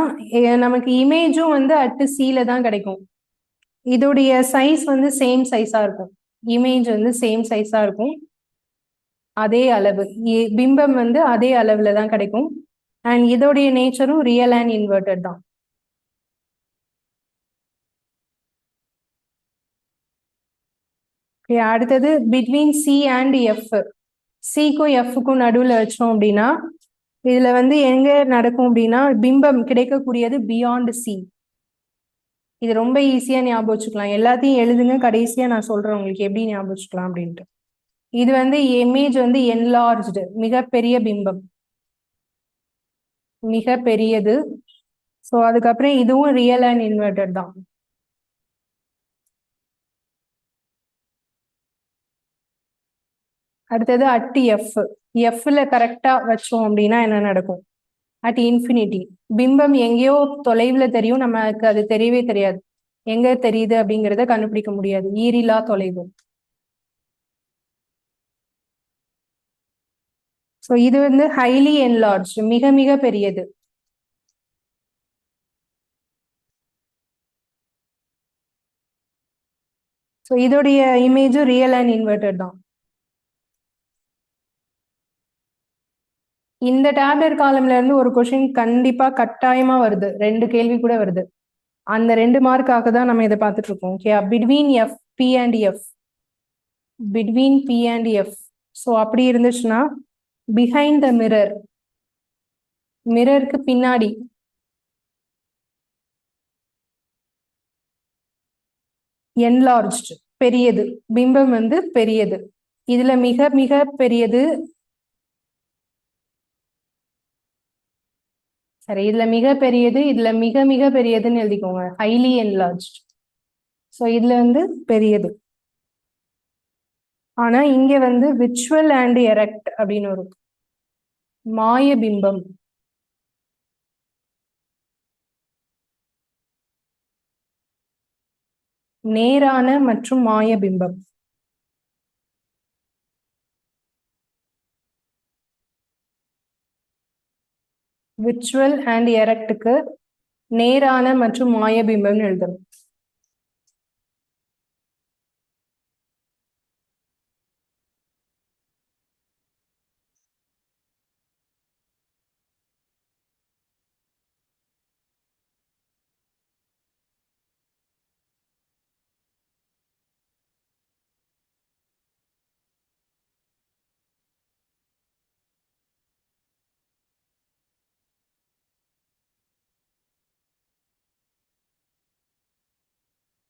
நமக்கு இமேஜும் வந்து அட் சீல தான் கிடைக்கும். இதோடைய சைஸ் வந்து சேம் சைஸா இருக்கும், இமேஜ் வந்து சேம் சைஸா இருக்கும், அதே அளவு, பிம்பம் வந்து அதே அளவுல தான் கிடைக்கும். அண்ட் இதோடைய நேச்சரும் ரியல் அண்ட் இன்வெர்டட் தான். அடுத்தது பிட்வீன் சி அண்ட் எஃப், சிக்கும் எஃப்க்கும் நடுவில் வச்சோம் அப்படின்னா இதுல வந்து எங்க நடக்கும் அப்படின்னா பிம்பம் கிடைக்கக்கூடியது பியாண்ட் சி. இது ரொம்ப ஈஸியா ஞாபகம் வச்சுக்கலாம், எல்லாத்தையும் எழுதுங்க, கடைசியா நான் சொல்றேன் உங்களுக்கு எப்படி ஞாபகம் வச்சுக்கலாம் அப்படின்ட்டு. இது வந்து இமேஜ் வந்து என்லார்ஜ்டு, மிகப்பெரிய பிம்பம், மிக பெரியது. ஸோ அதுக்கப்புறம் இதுவும் ரியல் அண்ட் இன்வெர்டட் தான். அடுத்தது அட் எஃப், எஃப்ல கரெக்டா வச்சோம் அப்படின்னா என்ன நடக்கும்? அட் இன்ஃபினிட்டி, பிம்பம் எங்கேயோ தொலைவுல தெரியும், நமக்கு அது தெரியவே தெரியாது, எங்க தெரியுது அப்படிங்கிறத கண்டுபிடிக்க முடியாது, ஈரிலா தொலைவு. ஸோ இது வந்து ஹைலி என்லார்ஜ், மிக மிக பெரியது. ஸோ இதோடைய இமேஜும் ரியல் அண்ட் இன்வெர்டட் தான். இந்த டேப்லெட் காலம்ல இருந்து ஒரு கொஸ்டின் கண்டிப்பா கட்டாயமா வருது, 2 கேள்வி கூட வருது. அந்த 2 மார்க்காக தான் நம்ம இதை பார்த்துட்டு இருக்கோம். Okay, between F P and F, between P and F. So அப்படி இருந்துச்சுன்னா பிஹைண்ட் த மிரர், மிரருக்கு பின்னாடி, என்லார்ஜ் பெரியது, பிம்பம் வந்து பெரியது, இதுல மிக மிக பெரியது, சரி இதுல மிக பெரியது, இதுல மிக மிக பெரியதுன்னு எழுதிக்கோங்க, ஹைலி என்லார்ஜ். ஸோ இதுல வந்து பெரியது. ஆனா இங்க வந்து விர்ச்சுவல் அண்ட் எரெக்ட் அப்படின்னு வரும், மாய பிம்பம், நேரான மற்றும் மாய பிம்பம். விர்ச்சுவல் அண்ட் எரெக்டுக்கு நேரான மற்றும் மாய பிம்பம்னு எழுதணும்.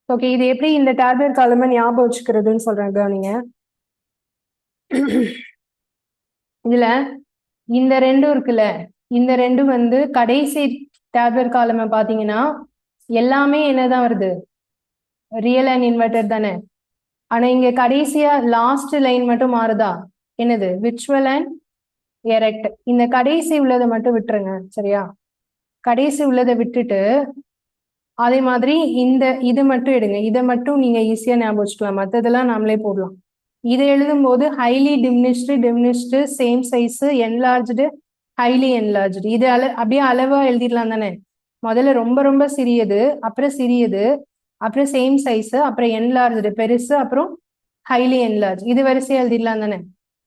ஓகே, இது எப்படி இந்த டேப்லெட் காலமா ஞாபகம் வச்சுக்கிறதுன்னு சொல்றேன் கவனிங்க. இதுல இந்த ரெண்டும் இருக்குல்ல, இந்த ரெண்டும் வந்து கடைசி டேப்லெட் காலமா பாத்தீங்கன்னா எல்லாமே என்னதான் வருது, ரியல் அண்ட் இன்வெர்டட் தானே. ஆனா இங்க கடைசியா லாஸ்ட் லைன் மட்டும் மாறுதா, என்னது, விர்ச்சுவல் அண்ட் எரெக்ட். இந்த கடைசி உள்ளதை மட்டும் விட்டுருங்க, சரியா? கடைசி உள்ளதை விட்டுட்டு அதே மாதிரி இது மட்டும் எடுங்க, இதை மட்டும் நீங்க ஈஸியா ஞாபகம் வச்சுக்கலாம், மற்றதெல்லாம் நாமளே போடலாம். இதை எழுதும் போது highly diminished same size, enlarged highly enlarged, இது அப்படியே அளவா எழுதிடலாம் தானே. முதல்ல ரொம்ப ரொம்ப சிறியது, அப்புறம் சிறியது, அப்புறம் சேம் சைஸ், அப்புறம் என்லார்ஜ்டு பெருசு, அப்புறம் ஹைலி என்லார்ஜ், இது வரிசையா எழுதிடலாம் தானே.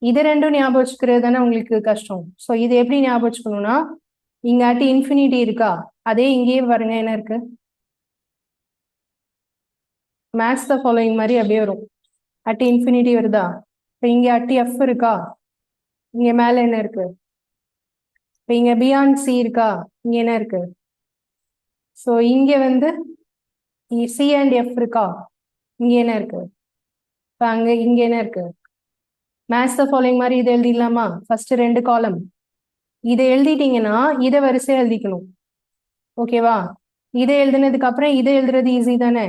இது ரெண்டும் ஞாபகம் வச்சுக்கிறது தானே உங்களுக்கு கஷ்டம். ஸோ இது எப்படி ஞாபகம் வச்சுக்கணும்னா, இங்காட்டி இன்ஃபினிட்டி இருக்கா, அதே இங்கேயே பாருங்க என்ன இருக்கு, மேட்ச் த ஃபாலோயிங் மாதிரி அப்படியே வரும். அட் இன்ஃபினிட்டி வருதா, இப்போ இங்கே அட் எஃப் இருக்கா, இங்க மேல என்ன இருக்கு, இப்போ இங்க பியாண்ட் சி இருக்கா, இங்க என்ன இருக்கு, ஸோ இங்க வந்து சி அண்ட் எஃப் இருக்கா, இங்க என்ன இருக்கு, இப்போ அங்க இங்க என்ன இருக்கு, மேட்ச் த ஃபாலோயிங் மாதிரி இதை எழுதிடலாமா, ஃபர்ஸ்ட் 2 காலம் இதை எழுதிட்டீங்கன்னா இதை வரிசையா எழுதிக்கணும். ஓகேவா, இதை எழுதுனதுக்கு அப்புறம் இதை எழுதுறது ஈஸி தானே,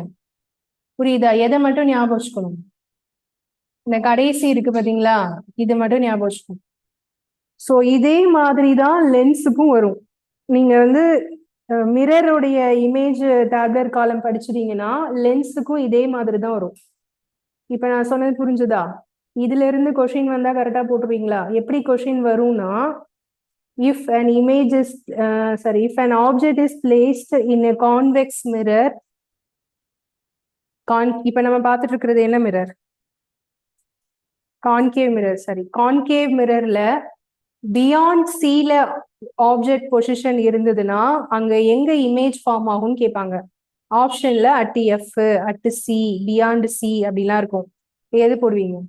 புரியுதா. எதை மட்டும் ஞாபகம் வச்சுக்கணும், இந்த கடைசி இருக்கு பாத்தீங்களா, இது மட்டும் ஞாபகம் வச்சுக்கணும். ஸோ இதே மாதிரி தான் லென்ஸுக்கும் வரும். நீங்க வந்து மிரருடைய இமேஜ் டேப்லர் காலம் படிச்சிட்டீங்கன்னா லென்ஸுக்கும் இதே மாதிரி தான் வரும். இப்ப நான் சொன்னது புரிஞ்சுதா. இதுல இருந்து கொஷின் வந்தா கரெக்டா போட்டுருவீங்களா. எப்படி கொஷின் வரும்னா, if an image is if an object is placed in a convex mirror, இப்ப நம்ம பார்த்துட்டு இருக்கிறது என்ன மிரர், கான்கேவ் மிரர். சரி, கான்கேவ் மிரர்ல பியாண்ட் சில ஆப்ஜெக்ட் பொசிஷன் இருந்ததுன்னா அங்க எங்க இமேஜ் ஃபார்ம் ஆகும்னு கேட்பாங்க. ஆப்ஷன்ல at F, at C, beyond C அப்படிலாம் இருக்கும். எது போடுவீங்க.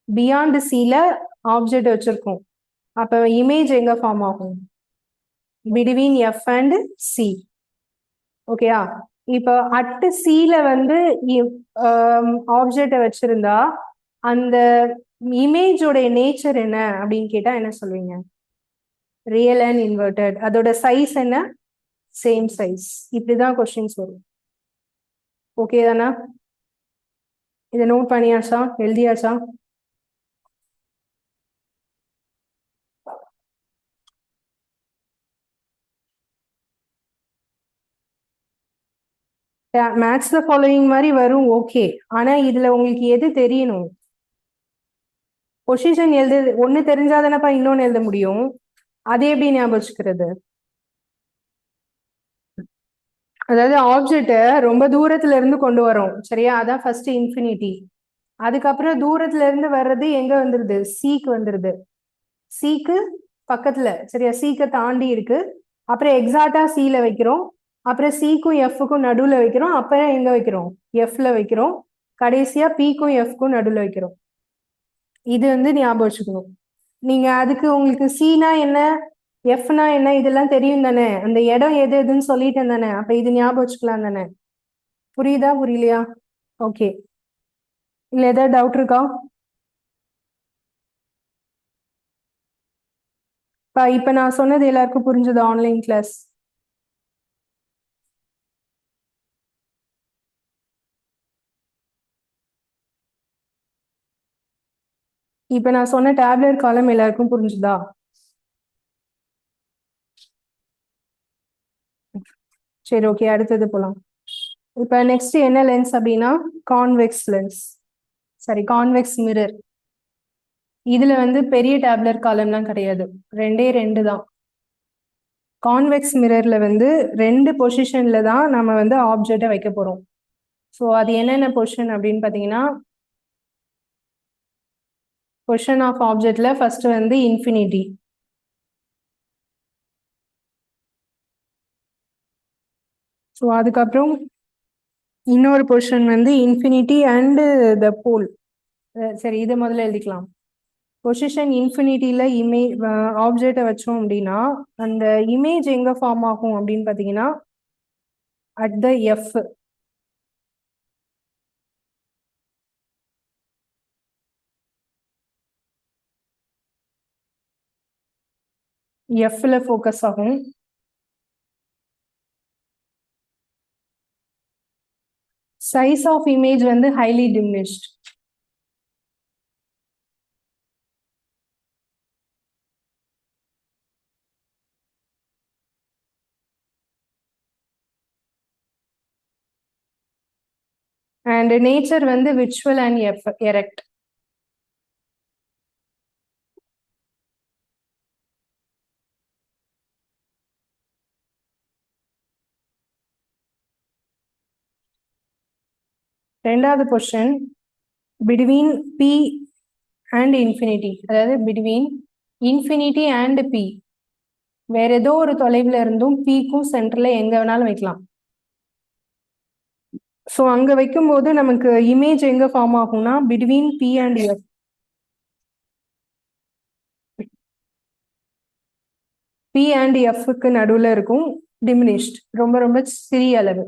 பியாண்ட் சில ஆப்ஜெக்ட் வச்சிருக்கோம், அப்ப இமேஜ் எங்க ஃபார்ம் ஆகும், பிட்வீன் எஃப் அண்ட் சி. ஓகேயா. இப்போ அட் சில வந்து ஆப்ஜெக்ட வச்சிருந்தா அந்த இமேஜோட நேச்சர் என்ன அப்படின்னு கேட்டா என்ன சொல்லுவீங்க, ரியல் அண்ட் இன்வெர்டட். அதோட சைஸ் என்ன, சேம் சைஸ். இப்படிதான் கொஸ்டின்ஸ் வரும். ஓகே தானே, இதை நோட் பண்ணியாச்சா, எழுதியாச்சா. மேட்ச் த ஃபாலோயிங் மாதிரி வரும், ஓகே. ஆனா இதுல உங்களுக்கு எது தெரியணும், பொசிஷன் எழுது ஒண்ணு தெரிஞ்சாதானப்பா இன்னொன்னு எழுத முடியும். அது எப்படி ஞாபகம் வச்சுக்கிறது, அதாவது ஆப்ஜெக்ட ரொம்ப தூரத்துல இருந்து கொண்டு வரோம் சரியா, அதான் ஃபர்ஸ்ட் இன்ஃபினிட்டி. அதுக்கப்புறம் தூரத்துல இருந்து வர்றது எங்க வந்துருது, சீக்கு வந்துருது, சீக்கு பக்கத்துல சரியா, சீக்க தாண்டி இருக்கு. அப்புறம் எக்ஸாக்டா சீல வைக்கிறோம், அப்புறம் சிக்கும் எஃப்க்கும் நடுவுல வைக்கிறோம், அப்புறம் எங்க வைக்கிறோம், எஃப்ல வைக்கிறோம், கடைசியா பிக்கும் எஃப்க்கும் நடுவுல வைக்கிறோம். இது வந்து ஞாபகம் வச்சுக்கணும். நீங்க அதுக்கு உங்களுக்கு சீனா என்ன, எஃப்னா என்ன, இதெல்லாம் தெரியும் தானே, அந்த இடம் எது எதுன்னு சொல்லிட்டேன் தானே, அப்ப இது ஞாபகம் வச்சுக்கலாம் தானே. புரியுதா புரியலையா. ஓகே, இல்ல ஏதாவது டவுட் இருக்கா. இப்ப நான் சொன்னது எல்லாருக்கும் புரிஞ்சது ஆன்லைன் கிளாஸ். இப்ப நான் சொன்ன டேப்லெட் காலம் எல்லாருக்கும் புரிஞ்சுதா. சரி ஓகே, அடுத்தது போலாம். இப்ப நெக்ஸ்ட் என்ன லென்ஸ் அப்படின்னா கான்வெக்ஸ் லென்ஸ், சரி கான்வெக்ஸ் மிரர். இதுல வந்து பெரிய டேப்லெட் காலம்லாம் கிடையாது, 2 தான். கான்வெக்ஸ் மிரர்ல வந்து 2 பொசிஷன்ல தான் நம்ம வந்து ஆப்ஜெக்டை வைக்க போறோம். ஸோ அது என்னென்ன பொசிஷன் அப்படின்னு பார்த்தீங்கன்னா, பொசிஷன் ஆஃப் ஆப்ஜெக்ட்ல ஃபர்ஸ்ட் வந்து இன்ஃபினிட்டி, ஸோ அதுக்கப்புறம் இன்னொரு பொசிஷன் வந்து இன்ஃபினிட்டி அண்ட் த போல். சரி இதை முதல்ல எழுதிக்கலாம். பொசிஷன் இன்ஃபினிட்டியில இமேஜ் ஆப்ஜெக்டை வச்சோம் அப்படின்னா அந்த இமேஜ் எங்க ஃபார்ம் ஆகும் அப்படின்னு பார்த்தீங்கன்னா அட் த எஃப். எஃப்ல ஃபோக்கஸ் ஆகும். சைஸ் ஆஃப் இமேஜ் வந்து ஹைலி டிமினிஷ்ட். அண்ட் நேச்சர் வந்து விர்ச்சுவல் அண்ட் எரெக்ட். ரெண்டாவது position between P and infinity, அதாவது பிட்வீன் இன்ஃபினிட்டி அண்ட் பி. வேற ஏதோ ஒரு தொலைவில் இருந்தும் பிக்கும் சென்டர்ல எங்க வேணாலும் வைக்கலாம். ஸோ அங்க வைக்கும்போது நமக்கு இமேஜ் எங்க ஃபார்ம் ஆகும்னா between P and F. P and எஃப்க்கு நடுவில் இருக்கும், டிமினிஷ்ட், ரொம்ப ரொம்ப சிறிய அளவு.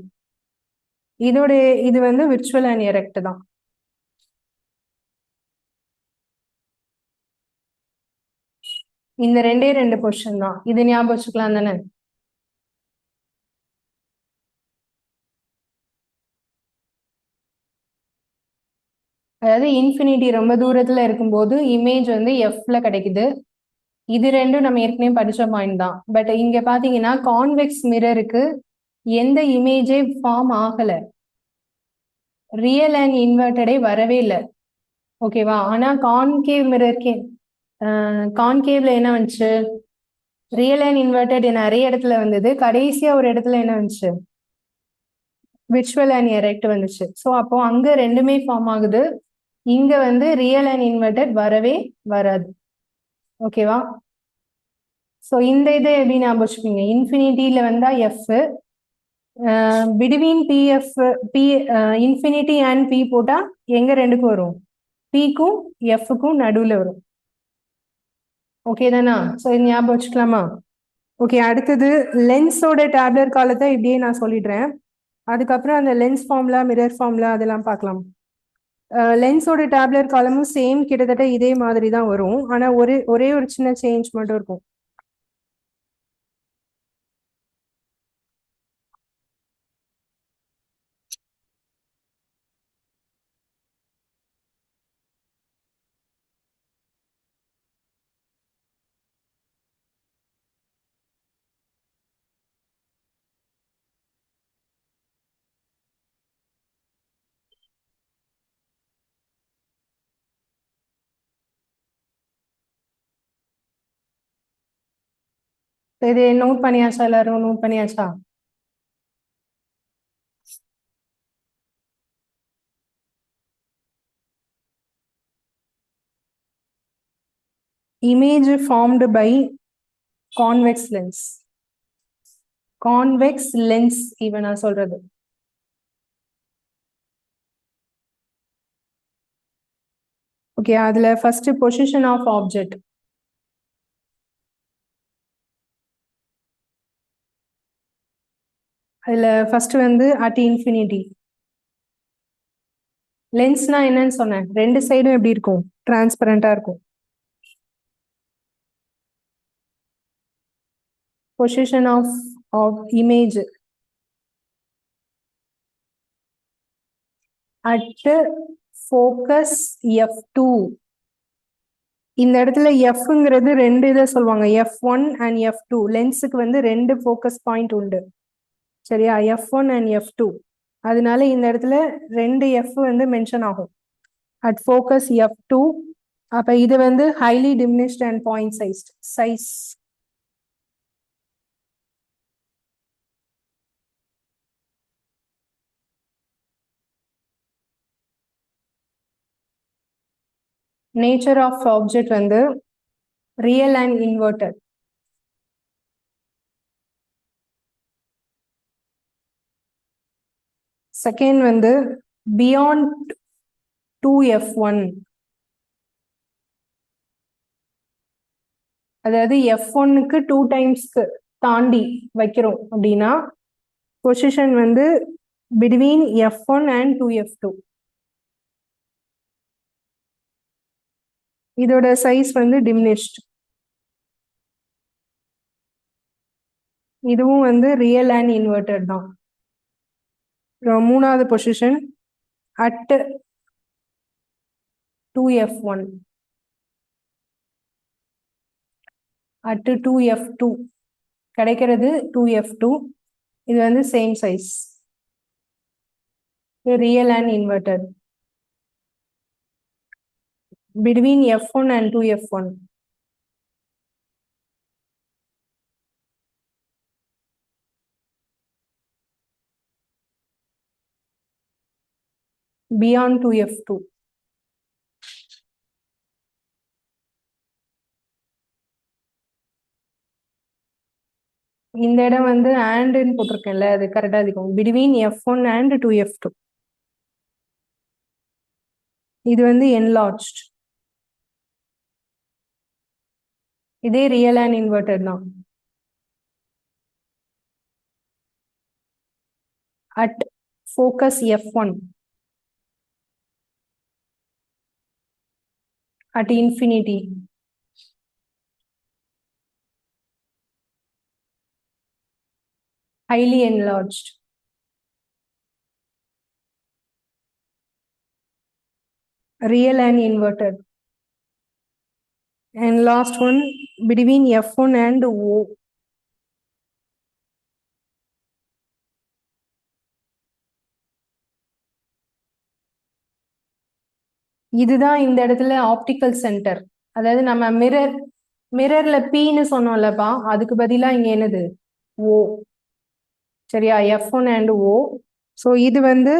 இதோட இது வந்து விர்ச்சுவல் அண்ட் எரெக்ட் தான். இந்த ரெண்டே ரெண்டு பொசிஷன் தான், இது ஞாபகம் வச்சுக்கலாம் தானே. அதாவது இன்ஃபினிட்டி ரொம்ப தூரத்துல இருக்கும்போது இமேஜ் வந்து எஃப்ல கிடைக்குது. இது ரெண்டும் நம்ம ஏற்கனவே படிச்ச பாயிண்ட் தான். பட் இங்க பாத்தீங்கன்னா கான்வெக்ஸ் மிரருக்கு எந்த இமேஜே ஃபார்ம் ஆகல, ரியல் அண்ட் இன்வெர்டடே வரவே இல்லை. ஓகேவா? ஆனா கான்கேவ் மிரருக்கு கான்கேவ்ல என்ன வந்துச்சு, ரியல் அண்ட் இன்வெர்டட் நிறைய இடத்துல வந்தது, கடைசியா ஒரு இடத்துல என்ன வந்துச்சு, விர்ச்சுவல் அண்ட் எரெக்ட் வந்துச்சு. ஸோ அப்போ அங்க ரெண்டுமே ஃபார்ம் ஆகுது, இங்க வந்து ரியல் அண்ட் இன்வெர்டட் வரவே வராது. ஓகேவா? ஸோ இந்த இதை எப்படி ஞாபகம் வச்சுக்கோங்க, இன்ஃபினிட்டியில வந்தா F, between PF P infinity and P போட்டா எங்க ரெண்டுக்கும் வரும், பிக்கும் எஃப்க்கும் நடுவில் வரும். ஓகே தானா? ஸோ இது ஞாபகம் வச்சுக்கலாமா? ஓகே, அடுத்தது லென்ஸோட டேப்லர் காலத்தை இப்படியே நான் சொல்லிடுறேன். அதுக்கப்புறம் அந்த லென்ஸ் ஃபார்ம்லா, மிரர் ஃபார்ம்லா அதெல்லாம் பார்க்கலாம். லென்ஸோட டேப்லர் காலமும் சேம், கிட்டத்தட்ட இதே மாதிரி தான் வரும். ஆனால் ஒரே ஒரு சின்ன சேஞ்ச் மட்டும் இருக்கும். இது நோட் பண்ணியாச்சா? எல்லாரும் நோட் பண்ணியாச்சா? image formed by convex lens. Convex lens இவன் நான் சொல்றது. ஓகே, அதுல ஃபர்ஸ்ட் பொசிஷன் ஆஃப் ஆப்ஜெக்ட். அதுல ஃபர்ஸ்ட் வந்து அட் இன்ஃபினிட்டி. லென்ஸ்னா என்னன்னு சொன்னேன், ரெண்டு சைடும் எப்படி இருக்கும், டிரான்ஸ்பரண்டா இருக்கும். Position of image at focus F2. இந்த இடத்துல எஃப்ங்கிறது ரெண்டு இதை சொல்லுவாங்க, F1 அண்ட் F2. லென்ஸுக்கு வந்து ரெண்டு ஃபோக்கஸ் பாயிண்ட் உண்டு, சரியா? F1 and F2. அதனால இந்த இடத்துல ரெண்டு எஃப் வந்து மென்ஷன் ஆகும், அட் ஃபோக்கஸ் F2. அப்ப இது வந்து highly diminished and point size. Nature of object வந்து ரியல் அண்ட் இன்வெர்டட். செகண்ட் வந்து பியாண்ட் 2F1, அதாவது F1க்கு 2 டைம்ஸ்க்கு தாண்டி வைக்கிறோம் அப்படின்னா பொசிஷன் வந்து பிட்வீன் F1 அண்ட் 2F2. இதோட சைஸ் வந்து டிமினிஷ்ட். இதுவும் வந்து ரியல் அண்ட் இன்வெர்டட் தான். மூணாவது position at 2F1, at 2F2 கிடைக்கிறது 2F2. இது வந்து same size. real and inverted. Between F1 and 2F1. Beyond 2F2. இந்த இடம் வந்து and போட்டிருக்கேன்ல, அது கரெக்டா இருக்கும். Between F1 and 2F2. இது வந்து enlarged. இதே real and inverted தான். At focus F1. At infinity. Highly enlarged. Real and inverted. And last one, between F1 and O. இதுதான் இந்த இடத்துல ஆப்டிக்கல் சென்டர். அதாவது நம்ம மிரர்ல Pன்னு சொன்னோம்லப்பா, அதுக்கு பதிலா இங்க என்னது O. சரியா? F1 and O. ஸோ இது வந்து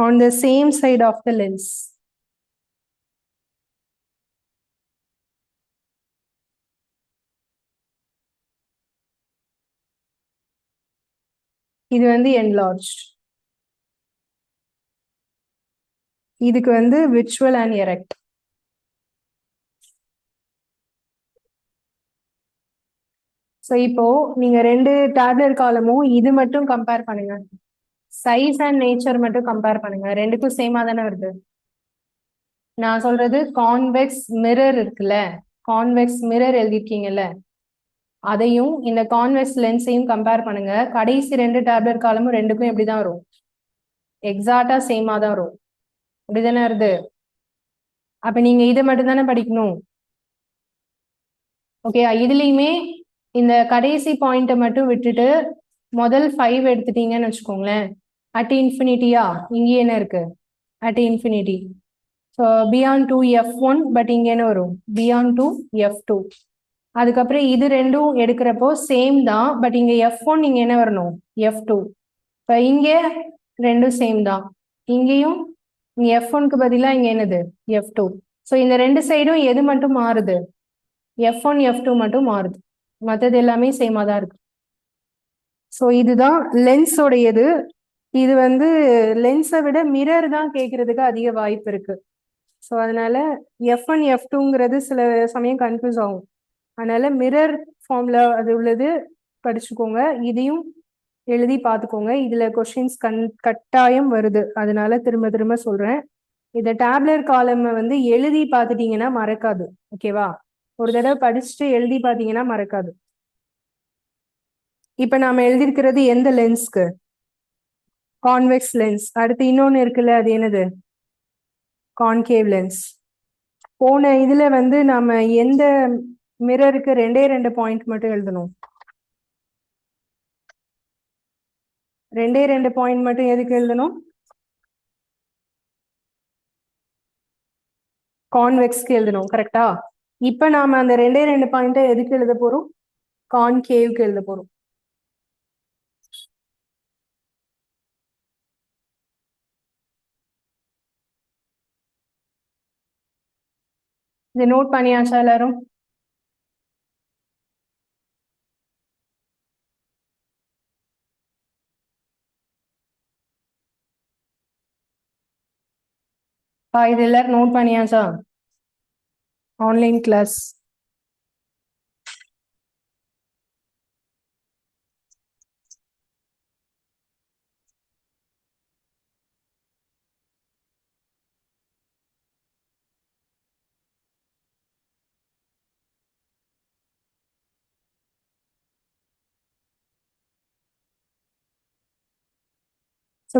on the same side of the lens. இது வந்து enlarged. இதுக்கு வந்து virtual and erect. ஸோ இப்போ நீங்க ரெண்டு டேப்லெட் காலமும் இது மட்டும் கம்பேர் பண்ணுங்க. சைஸ் அண்ட் நேச்சர் மட்டும் கம்பேர் பண்ணுங்க. ரெண்டுக்கும் சேமா தானே வருது. நான் சொல்றது கான்வெக்ஸ் மிரர் இருக்குல்ல, கான்வெக்ஸ் மிரர் எழுதிருக்கீங்கல்ல, அதையும் இந்த கான்வெக்ஸ் லென்ஸையும் கம்பேர் பண்ணுங்க. கடைசி ரெண்டு டேப்லெட் காலமும் ரெண்டுக்கும் எப்படிதான் வரும்? எக்ஸாக்டா சேமா தான் வரும். அப்படிதானே வருது? அப்ப நீங்க இதை மட்டும் தானே படிக்கணும். ஓகே, இதுலயுமே இந்த கடைசி பாயிண்ட்டை மட்டும் விட்டுட்டு முதல் 5 எடுத்துட்டீங்கன்னு வச்சுக்கோங்களேன். அட் இன்ஃபினிட்டியா, இங்கே என்ன இருக்கு? At infinity. So beyond 2F1, but இங்க என்ன வரும்? Beyond 2F2. அதுக்கப்புறம் இது ரெண்டும் எடுக்கிறப்போ சேம் தான், பட் இங்க F1 இங்க என்ன வரணும்? F2. இப்போ இங்க ரெண்டும் சேம் தான், இங்கேயும் இங்க F1க்கு பதிலா இங்க என்னது? F2. ஸோ இந்த ரெண்டு சைடும் எது மட்டும் மாறுது? F1 F2 மட்டும் மாறுது, மற்றது எல்லாமே சேமா தான் இருக்கு. ஸோ இதுதான் லென்ஸோடையது. இது வந்து லென்ஸை விட மிரர் தான் கேட்கறதுக்கு அதிக வாய்ப்பு இருக்கு. ஸோ அதனால F1 F2ங்கிறது சில சமயம் கன்ஃபியூஸ் ஆகும். அதனால மிரர் ஃபார்ம்ல அது உள்ளது படிச்சுக்கோங்க, இதையும் எழுதி பார்த்துக்கோங்க. இதுல கொஸ்டின்ஸ் கட்டாயம் வருது, அதனால திரும்ப திரும்ப சொல்றேன். இந்த டேப்லெட் காலம் வந்து எழுதி பார்த்துட்டீங்கன்னா மறக்காது. ஓகேவா? ஒரு தடவை படிச்சுட்டு எழுதி பார்த்தீங்கன்னா மறக்காது. இப்ப நாம எழுதியிருக்கிறது எந்த லென்ஸ்க்கு? Convex lens. அடுத்து இன்னொன்னு இருக்குல்ல, அது என்னது? Concave lens. போன இதுல வந்து நாம எந்த மிரருக்கு ரெண்டே பாயிண்ட் மட்டும் எழுதணும். ரெண்டே பாயிண்ட் மட்டும் எதுக்கு எழுதணும்? கான்வெக்ஸ்க்கு எழுதணும். கரெக்டா? இப்ப நாம அந்த ரெண்டே பாயிண்ட்டை எதுக்கு எழுத போறோம்? கான்கேவ்க்கு எழுத போறோம். இதை நோட் பண்ணியாச்சா எல்லாரும்? இது எல்லாரும் நோட் பண்ணியாச்சா? Online class.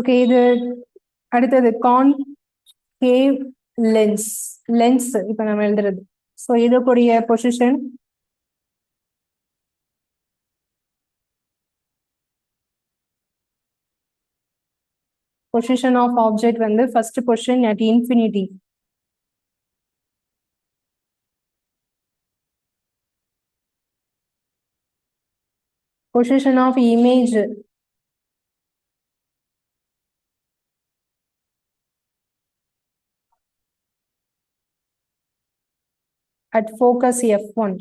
ஓகே, இது அடுத்தது கான்கேவ் லென்ஸ். லென்ஸ் இப்ப நம்ம எழுதுறது. ஸோ இதுக்குரிய பொசிஷன் Position of object வந்து first position at infinity. Position of image at focus f1.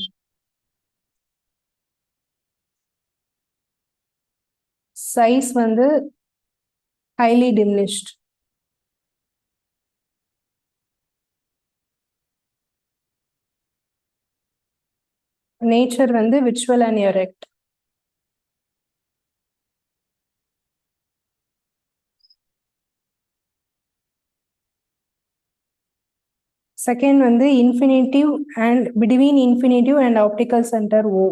Size வந்து highly diminished. Nature வந்து visual and erect. Second வந்து infinitive and between infinitive and optical center O.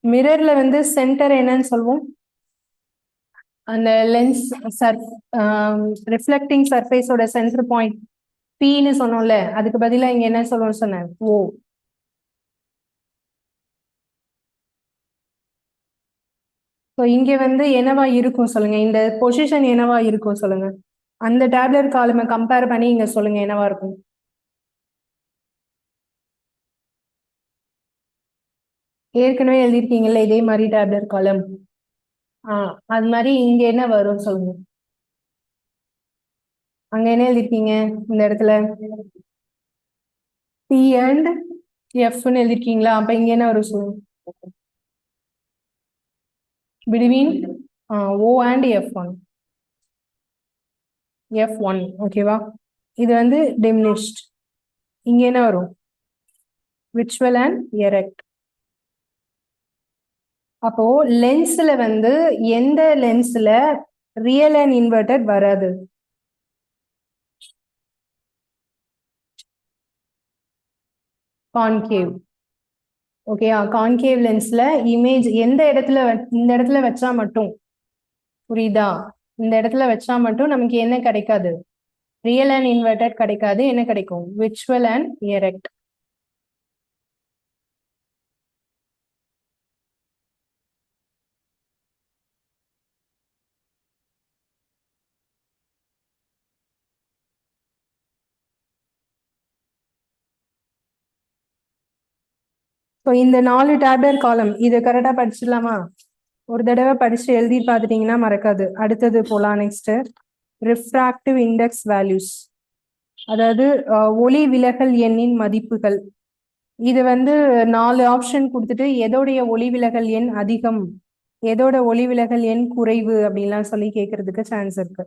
மிரர்ல வந்து centre என்னன்னு சொல்லுவோம்? அந்த lens reflecting சர்ஃபேஸோட centre point Pன்னு சொன்னோம்ல, அதுக்கு பதிலா இங்க என்ன சொல்லுவோம் சொன்னேன்? O. ஸோ இங்க வந்து என்னவா இருக்கும் சொல்லுங்க, இந்த பொசிஷன் என்னவா இருக்கும் சொல்லுங்க, அந்த டேப்லெட் காலமை கம்பேர் பண்ணி இங்க சொல்லுங்க என்னவா இருக்கும்? ஏற்கனவே எழுதிருக்கீங்கல்ல இதே மாதிரி டேப்லெட் காலம். அது மாதிரி இங்க என்ன வரும் சொல்லுங்க. அங்க என்ன எழுதிருக்கீங்க இந்த இடத்துல? P and Fன்னு எழுதிருக்கீங்களா? அப்ப இங்க என்ன வரும் சொல்லுங்க? Between O and F1. F1 ஓகேவா? இது வந்து diminished. இங்க என்ன வரும்? Visual and erect. அப்போ லென்ஸ்ல வந்து எந்த லென்ஸ்ல ரியல் அண்ட் இன்வெர்டட் வராது? கான்கேவ். ஓகேயா? கான்கேவ் லென்ஸ்ல இமேஜ் எந்த இடத்துல இந்த இடத்துல வச்சா மட்டும், புரியுதா? இந்த இடத்துல வச்சா மட்டும் நமக்கு என்ன கிடைக்காது? ரியல் அண்ட் இன்வெர்டட் கிடைக்காது. என்ன கிடைக்கும்? Virtual and erect. ஸோ இந்த 4 டேப்லெட் காலம் இது கரெக்டா படிச்சிடலாமா? ஒரு தடவை படிச்சு எழுதி பார்த்துட்டீங்கன்னா மறக்காது. அடுத்தது போலாம். நெக்ஸ்ட் ரிஃப்ராக்டிவ் இண்டெக்ஸ் வேல்யூஸ், அதாவது ஒளி விலகல் எண்ணின் மதிப்புகள். இது வந்து 4 ஆப்ஷன் கொடுத்துட்டு எதோடைய ஒளி விலகல் எண் அதிகம், எதோட ஒளி விலகல் எண் குறைவு அப்படின்லாம் சொல்லி கேட்கறதுக்கு சான்ஸ் இருக்கு.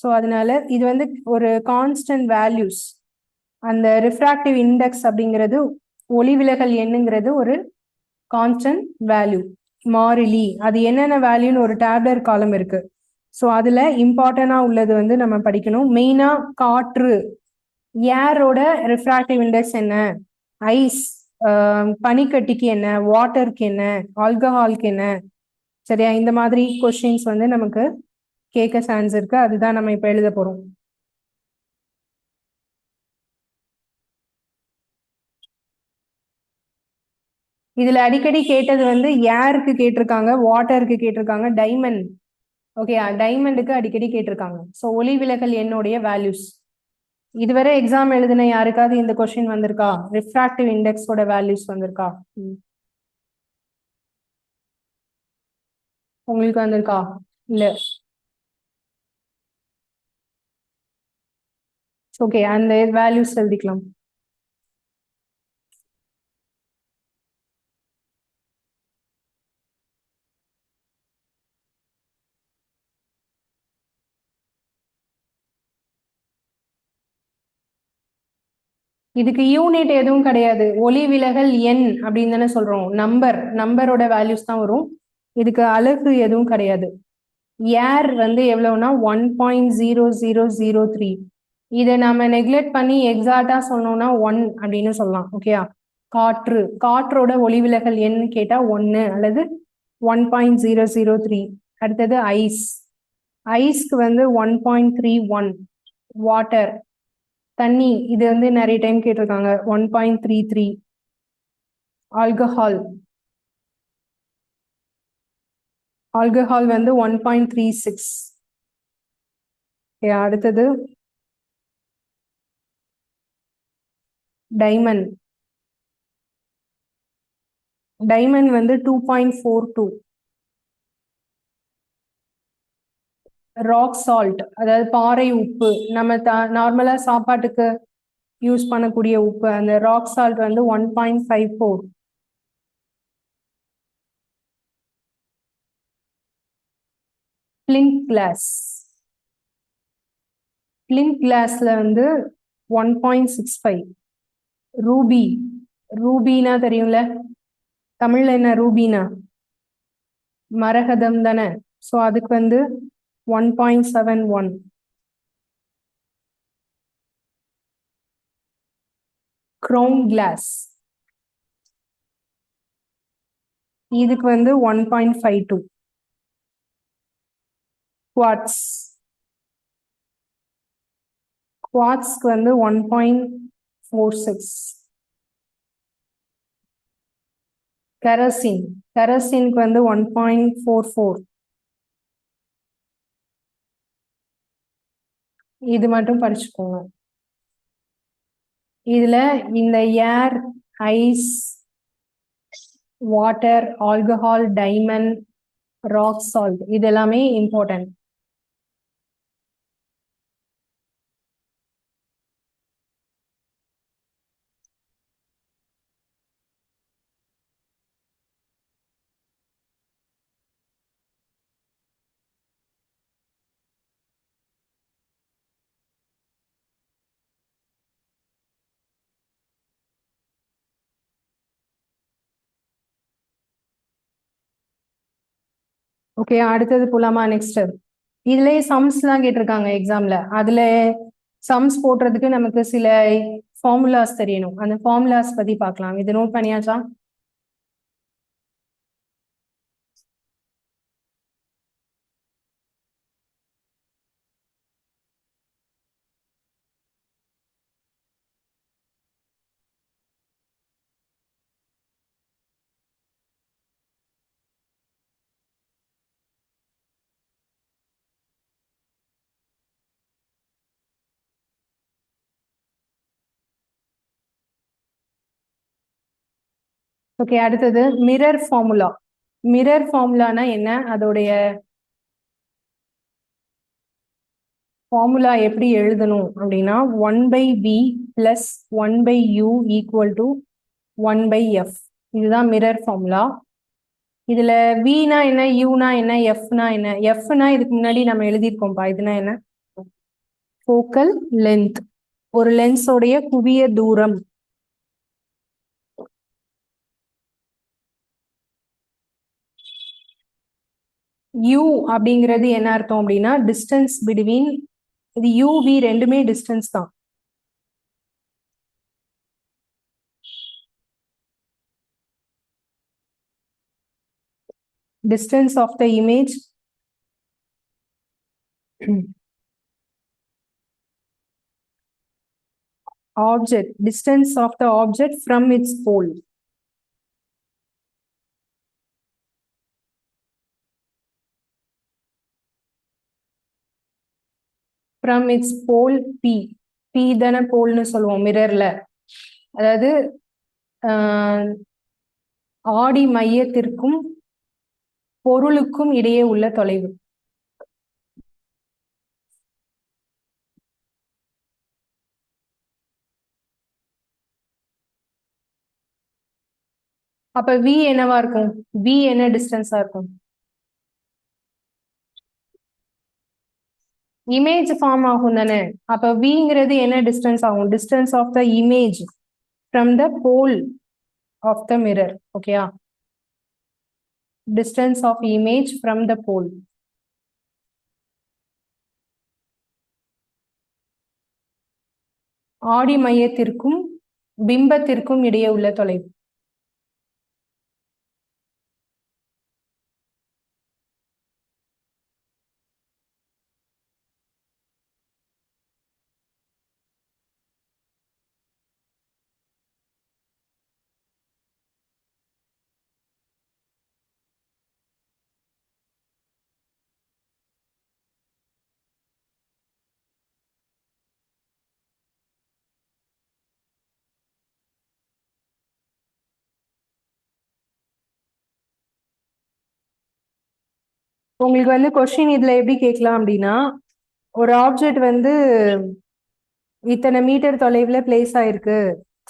ஸோ அதனால இது வந்து ஒரு கான்ஸ்டன்ட் வேல்யூஸ். அந்த ரிஃப்ராக்டிவ் இண்டெக்ஸ் அப்படிங்கிறது ஒளி விலகல் எண்ணுங்கிறது ஒரு கான்ஸ்டன்ட் வேல்யூ, மாறிலி. அது என்னென்ன வேல்யூன்னு ஒரு டேப்லெட் காலம் இருக்கு. ஸோ அதுல இம்பார்ட்டண்டா உள்ளது வந்து நம்ம படிக்கணும். மெயினா காற்று, ஏரோட ரிஃப்ராக்டிவ் இண்டெக்ஸ் என்ன, ஐஸ் பனிக்கட்டிக்கு என்ன, வாட்டருக்கு என்ன, ஆல்கஹாலுக்கு என்ன, சரியா? இந்த மாதிரி கொஸ்டின்ஸ் வந்து நமக்கு கேட்க சான்ஸ் இருக்கு. அதுதான் நம்ம இப்ப எழுத போறோம். இதுல அடிக்கடி கேட்டது வந்து ஏருக்கு கேட்டிருக்காங்க, வாட்டருக்கு கேட்டிருக்காங்க, டைமண்ட். ஓகே, டைமண்டுக்கு அடிக்கடி கேட்டிருக்காங்க. ஸோ ஒளி விலகல் எண்ணுடைய வேல்யூஸ். இதுவரை எக்ஸாம் எழுதின யாருக்காவது இந்த கொஸ்டின் வந்திருக்கா? ரிஃப்ராக்டிவ் இண்டெக்ஸோட வேல்யூஸ் வந்திருக்கா? உங்களுக்கு வந்திருக்கா? இல்ல. ஓகே, அந்த வேல்யூஸ் எழுதிக்கலாம். இதுக்கு யூனிட் எதுவும் கிடையாது. ஒளி விலகல் எண் அப்படின்னு தானே சொல்றோம். நம்பரோட வேல்யூஸ் தான் வரும். இதுக்கு அலகு எதுவும் கிடையாது. ஏர் வந்து எவ்வளவுனா 1.0003. இதை நம்ம நெக்லெக்ட் பண்ணி எக்ஸாக்டா சொன்னோம்னா 1 அப்படின்னு சொல்லலாம். ஓகேயா? காற்றோட ஒளி விலகல் எண் கேட்டா 1 அல்லது 1.003. அடுத்தது ஐஸ்க்கு வந்து 1.31. வாட்டர் தண்ணி இது வந்து நிறைய டைம் கேட்டிருக்காங்க. 1.33. ஆல்கஹால் ஆல்கஹால் வந்து 1.36. அடுத்தது டைமண்ட் டைமண்ட் வந்து 2.42. ராக் சால்ட் அதாவது பாறை உப்பு, நம்ம நார்மலா சாப்பாட்டுக்கு யூஸ் பண்ணக்கூடிய உப்பு, அந்த ராக் சால்ட் வந்து 1.54. பிளின்த் கிளாஸ் பிளின்த் கிளாஸ்ல வந்து 1.65. ரூபி ரூபினா தெரியும்ல, தமிழ்ல என்ன ரூபினா? மரகதம் தானே. ஸோ அதுக்கு வந்து 1.71. க்ரௌன் கிளாஸ் இதுக்கு வந்து 1.52. குவாட்ஸ் குவாட்ஸ்க்கு வந்து 1.46. கெரசின்க்கு வந்து 1.44. இது மட்டும் படிச்சுக்கோங்க. இதுல இந்த air, ice, water, alcohol, diamond, rock salt இது எல்லாமே இம்பார்ட்டன்ட். ஓகே, அடுத்தது போலாமா? நெக்ஸ்ட் இதுலயே சம்ஸ் எல்லாம் கேட்டிருக்காங்க எக்ஸாம்ல. அதுல சம்ஸ் போடுறதுக்கு நமக்கு சில ஃபார்முலாஸ் தெரியணும். அந்த ஃபார்முலாஸ் பத்தி பார்க்கலாம். இது நோட் பண்ணியாச்சா? ஓகே, அடுத்தது மிரர் ஃபார்முலா. மிரர் ஃபார்முலானா என்ன, அதோடைய ஃபார்முலா எப்படி எழுதணும் அப்படின்னா 1/v plus 1/u equal to 1/f. இதுதான் மிரர் ஃபார்முலா. இதுல வினா என்ன, யூனா என்ன, எஃப்னா என்ன? எஃப்னா இதுக்கு முன்னாடி நம்ம எழுதியிருக்கோம்ப்பா. இதுனா என்ன? ஃபோக்கல் லென்த், ஒரு லென்ஸோடைய குவிய தூரம். யூ அப்படிங்கிறது என்ன அர்த்தம் அப்படின்னா டிஸ்டன்ஸ் பிட்வீன். இது யூவி ரெண்டுமே டிஸ்டன்ஸ் தான். Distance of the image object, distance of the object from its pole. From its pole P. P தானே போல்னு சொல்லுவோம் மிரர்ல. அதாவது ஆடி மையத்திற்கும் பொருளுக்கும் இடையே உள்ள தொலைவு. அப்ப V என்னவா இருக்கும்? V என்ன டிஸ்டன்ஸா இருக்கும்? இமேஜ் ஃபார்ம் ஆகும் தானே. அப்ப விங்கிறது என்ன டிஸ்டன்ஸ் ஆகும்? Distance of the image from the pole of the mirror. ஓகேயா? Distance of image from the pole. ஆடி மையத்திற்கும் பிம்பத்திற்கும் இடையே உள்ள தொலைவு. உங்களுக்கு வந்து கொஸ்டின் இதுல எப்படி கேட்கலாம் அப்படின்னா, ஒரு ஆப்ஜெக்ட் வந்து இத்தனை மீட்டர் தொலைவுல பிளேஸ் ஆயிருக்கு,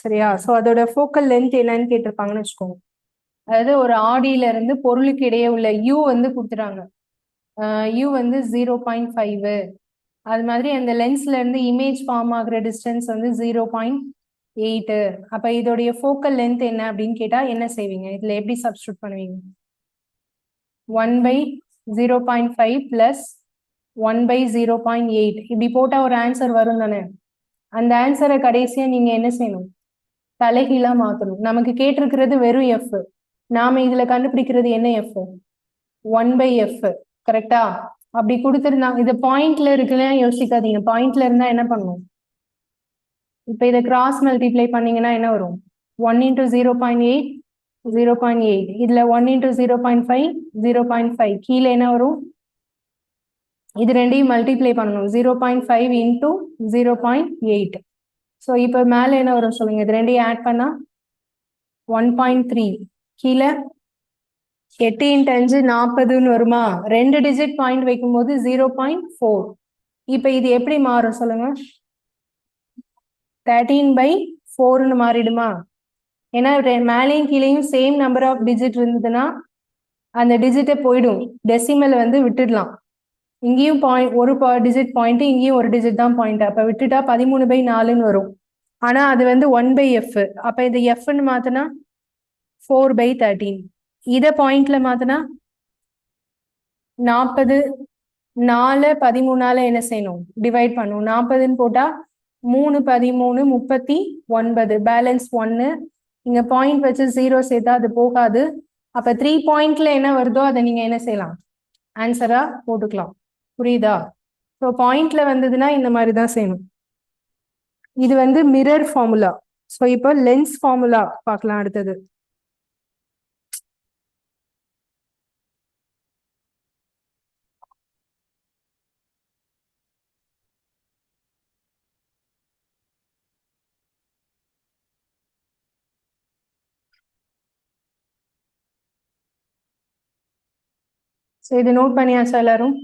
சரியா? ஸோ அதோட ஃபோக்கல் லென்த் என்னன்னு கேட்டிருப்பாங்கன்னு வச்சுக்கோங்க. அதாவது ஒரு ஆடியில இருந்து பொருளுக்கு இடையே உள்ள யூ வந்து கொடுத்துட்டாங்க. யூ வந்து 0.5. அது மாதிரி அந்த லென்ஸ்ல இருந்து இமேஜ் ஃபார்ம் ஆகுற டிஸ்டன்ஸ் வந்து 0.8. அப்ப இதோடைய ஃபோக்கல் லென்த் என்ன அப்படின்னு கேட்டா என்ன செய்வீங்க? இதுல எப்படி சப்ஸ்டியூட் பண்ணுவீங்க? 1/0.5 பிளஸ் 1/0.8 இப்படி போட்டா ஒரு ஆன்சர் வரும் தானே? அந்த ஆன்சரை கடைசியா நீங்க என்ன செய்யணும்? தலைகீழா மாத்தணும். நமக்கு கேட்டிருக்கிறது வெறும் எஃப். நாம இதுல கண்டுபிடிக்கிறது என்ன எஃப்? 1/f. கரெக்டா? அப்படி கொடுத்துருந்தாங்க. இது பாயிண்ட்ல இருக்குன்னு யோசிக்காதீங்க. பாயிண்ட்ல இருந்தா என்ன பண்ணும்? இப்ப இதை கிராஸ் மல்டிப்ளை பண்ணீங்கன்னா என்ன வரும்? 1 இன்டூ 0.8 0.8. இதுல 1 இன்டூ 0.5 0.5. கீழே என்ன வரும்? இது ரெண்டையும் மல்டிப்ளை பண்ணணும். 0.5 இன்டூ 0.8. ஸோ இப்போ மேலே என்ன வரும் சொல்லுங்க? இது ரெண்டையும் ஆட் பண்ணா 1.3. கீழே 8 இன்ட்டு 5 40ன்னு வருமா? 2 டிஜிட் பாயிண்ட் வைக்கும்போது 0.4. இப்போ இது எப்படி மாறும் சொல்லுங்க? 13/4ன்னு மாறிடுமா? ஏன்னா மேலேயும் கீழேயும் சேம் நம்பர் ஆஃப் டிஜிட் இருந்ததுன்னா அந்த டிஜிட்டை போயிடும். டெசிமல் வந்து விட்டுடலாம். இங்கேயும் ஒரு டிஜிட் பாயிண்ட், இங்கேயும் ஒரு டிஜிட் தான் பாயிண்ட். அப்ப விட்டுட்டா 13/4ன்னு வரும். ஆனா அது வந்து 1/f. அப்ப இது எஃப்னு மாத்தினா 4/13. இத பாயிண்ட்ல மாத்தினா 40. 4 13ஆல என்ன செய்யணும்? டிவைட் பண்ணும். 40ன்னு போட்டா 3 13 39. பேலன்ஸ் 1. இங்க பாயிண்ட் வச்சு 0 சேர்த்தா அது போகாது. அப்ப 3 பாயிண்ட்ல என்ன வருதோ அதை நீங்க என்ன செய்யலாம்? ஆன்சரா போட்டுக்கலாம். புரியுதா? ஸோ பாயிண்ட்ல வந்ததுன்னா இந்த மாதிரி தான் செய்யணும். இது வந்து மிரர் ஃபார்முலா. ஸோ இப்போ லென்ஸ் ஃபார்முலா பார்க்கலாம் அடுத்தது. ஸோ இது நோட் பண்ணியாச்சா எல்லாரும்?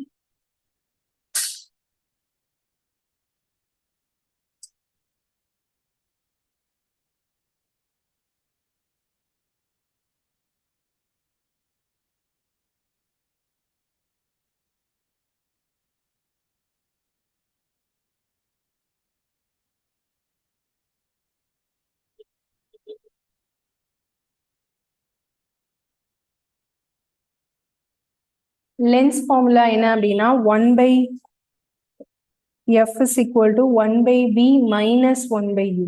லென்ஸ் ஃபார்முலா என்ன அப்படின்னா 1/f is equal to 1/b minus 1/u.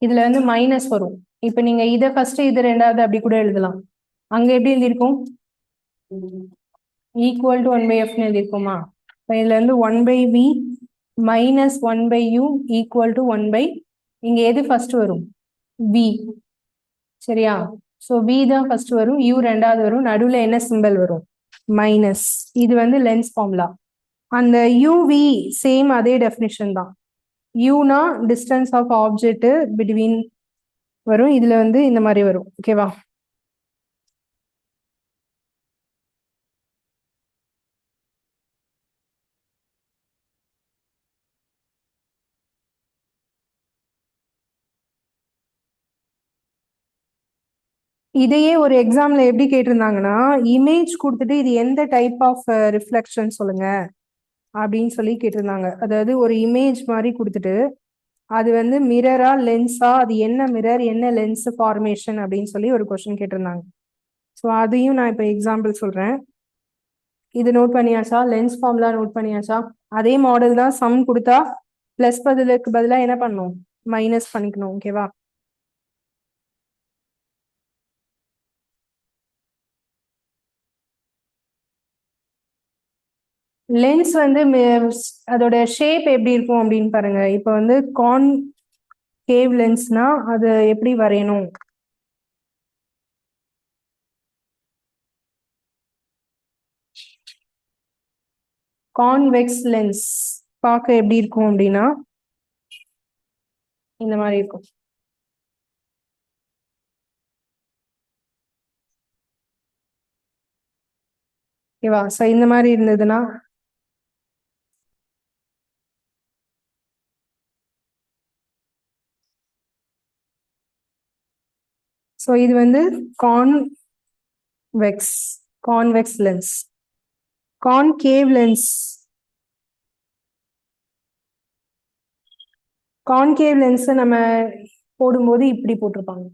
இதுல வந்து மைனஸ் வரும். இப்ப நீங்க இதை ஃபர்ஸ்ட் இது ரெண்டாவது அப்படி கூட எழுதலாம். அங்க எப்படி எழுதியிருக்கும்? ஈக்குவல் டு 1/fன்னு எழுதியிருக்குமா? இப்போ இதுல இருந்து 1/b minus 1/u equal to 1/, இங்க எது ஃபர்ஸ்ட் வரும்? b. சரியா? ஸோ b தான் ஃபர்ஸ்ட் வரும், u ரெண்டாவது வரும், நடுவுல என்ன சிம்பல் வரும்? மைனஸ். இது வந்து லென்ஸ் ஃபார்முலா. அந்த uv சேம் அதே டெஃபினிஷன் தான். யூனா டிஸ்டன்ஸ் ஆஃப் ஆப்ஜெக்ட் பிட்வீன் வரும். இதுல வந்து இந்த மாதிரி வரும். ஓகேவா? இதையே ஒரு எக்ஸாம்ல எப்படி கேட்டிருந்தாங்கன்னா, இமேஜ் கொடுத்துட்டு இது எந்த டைப் ஆஃப் ரிஃப்ளெக்ஷன் சொல்லுங்க அப்படின்னு சொல்லி கேட்டிருந்தாங்க. அதாவது ஒரு இமேஜ் மாதிரி கொடுத்துட்டு அது வந்து மிரரா லென்ஸா, அது என்ன மிரர் என்ன லென்ஸ் ஃபார்மேஷன் அப்படின்னு சொல்லி ஒரு கொஸ்டின் கேட்டிருந்தாங்க. ஸோ அதையும் நான் இப்போ எக்ஸாம்பிள் சொல்றேன். இது நோட் பண்ணியாச்சா? லென்ஸ் ஃபார்முலா நோட் பண்ணியாச்சா? அதே மாடல் தான். சம் கொடுத்தா பிளஸ் பதிலுக்கு பதிலாக என்ன பண்ணணும்? மைனஸ் பண்ணிக்கணும். ஓகேவா? லென்ஸ் வந்து அதோட ஷேப் எப்படி இருக்கும் அப்படின்னு பாருங்க. இப்போ வந்து கான்கேவ் லென்ஸ்னா அது எப்படி வரையணும்? கான்வெக்ஸ் லென்ஸ் பார்க்க எப்படி இருக்கும் அப்படின்னா இந்த மாதிரி இருக்கும். ஓகேவா? ஸோ இந்த மாதிரி இருந்ததுன்னா ஸோ இது வந்து convex convex lens. Concave lens concave lens நம்ம போடும்போது இப்படி போட்டிருப்பாங்க.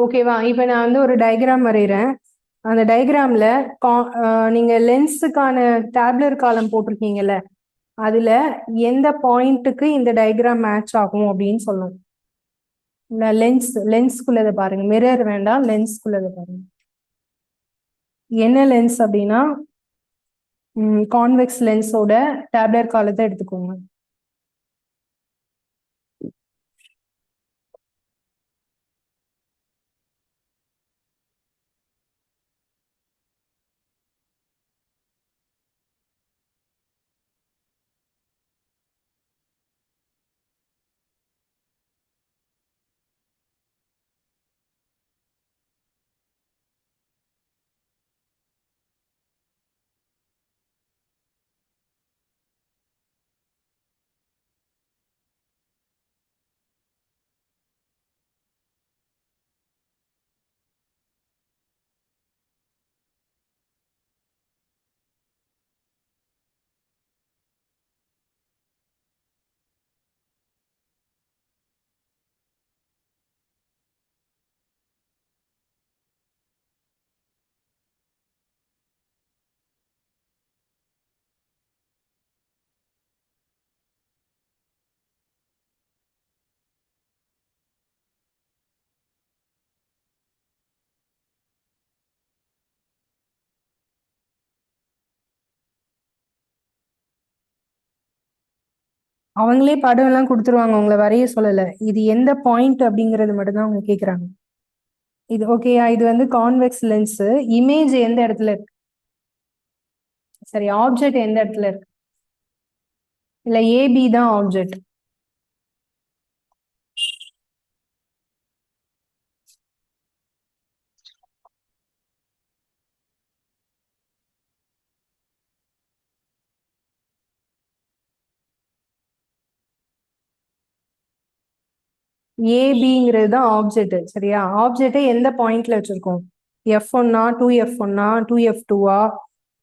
ஓகேவா? இப்போ நான் வந்து ஒரு டயக்ராம் வரைகிறேன். அந்த டயக்ராம்ல நீங்க லென்ஸுக்கான டேப்லர் காலம் போட்டிருக்கீங்கல்ல, அதுல எந்த பாயிண்ட்டுக்கு இந்த டயக்ராம் மேட்ச் ஆகும் அப்படின்னு சொல்லணும். லென்ஸ்குள்ளதை பாருங்க, மிரர் வேண்டாம், லென்ஸ்குள்ளதை பாருங்க. என்ன லென்ஸ் அப்படின்னா கான்வெக்ஸ் லென்ஸோட டேப்லர் காலத்தை எடுத்துக்கோங்க. அவங்களே படம் எல்லாம் கொடுத்துருவாங்க, உங்களை வரைய சொல்லல. இது எந்த பாயிண்ட் அப்படிங்கறது மட்டும் தான் அவங்க கேக்குறாங்க. இது ஓகேயா? இது வந்து கான்வெக்ஸ் லென்ஸ். இமேஜ் எந்த இடத்துல இருக்கு? சரி, ஆப்ஜெக்ட் எந்த இடத்துல இருக்கு? இல்ல ஏபி தான் ஆப்ஜெக்ட். ஏபிங்கிறது தான் ஆப்ஜெக்ட். சரியா? ஆப்ஜெக்டை எந்த பாயிண்ட்ல வச்சிருக்கோம்? F1 2F1 2F2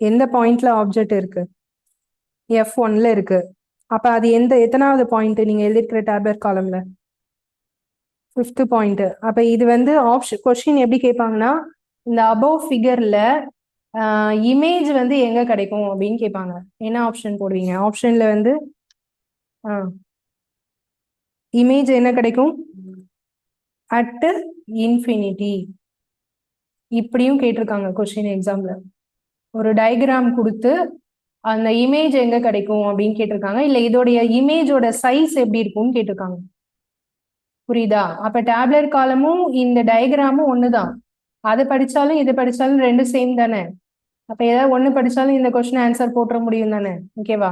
எந்த பாயிண்ட்ல ஆப்ஜெக்ட் இருக்கு? F1 இருக்கு. அப்ப அது எத்தனாவது பாயிண்ட் நீங்க எழுதிருக்கிற டேப்லெட் காலம்ல? 5th point. அப்ப இது வந்து ஆப்ஷன் கொஸ்டின் எப்படி கேட்பாங்கன்னா, இந்த அபவ் ஃபிகர்ல இமேஜ் வந்து எங்க கிடைக்கும் அப்படின்னு கேட்பாங்க. என்ன ஆப்ஷன் போடுவீங்க? ஆப்ஷன்ல வந்து இமேஜ் என்ன கிடைக்கும்? At infinity. இப்படியும் கேட்டிருக்காங்க கொஸ்டின் எக்ஸாம்ல. ஒரு டயக்ராம் கொடுத்து அந்த இமேஜ் எங்க கிடைக்கும் அப்படின்னு கேட்டிருக்காங்க. இல்ல இதோடைய இமேஜோட சைஸ் எப்படி இருக்கும்னு கேட்டிருக்காங்க. புரியுதா? அப்ப டேப்லெட் காலமும் இந்த டயக்ராமும் ஒண்ணுதான். அது படிச்சாலும் இது படிச்சாலும் ரெண்டும் சேம் தானே. அப்ப ஏதாவது ஒண்ணு படிச்சாலும் இந்த கொஸ்டின் ஆன்சர் போட்டுற முடியும் தானே. ஓகேவா?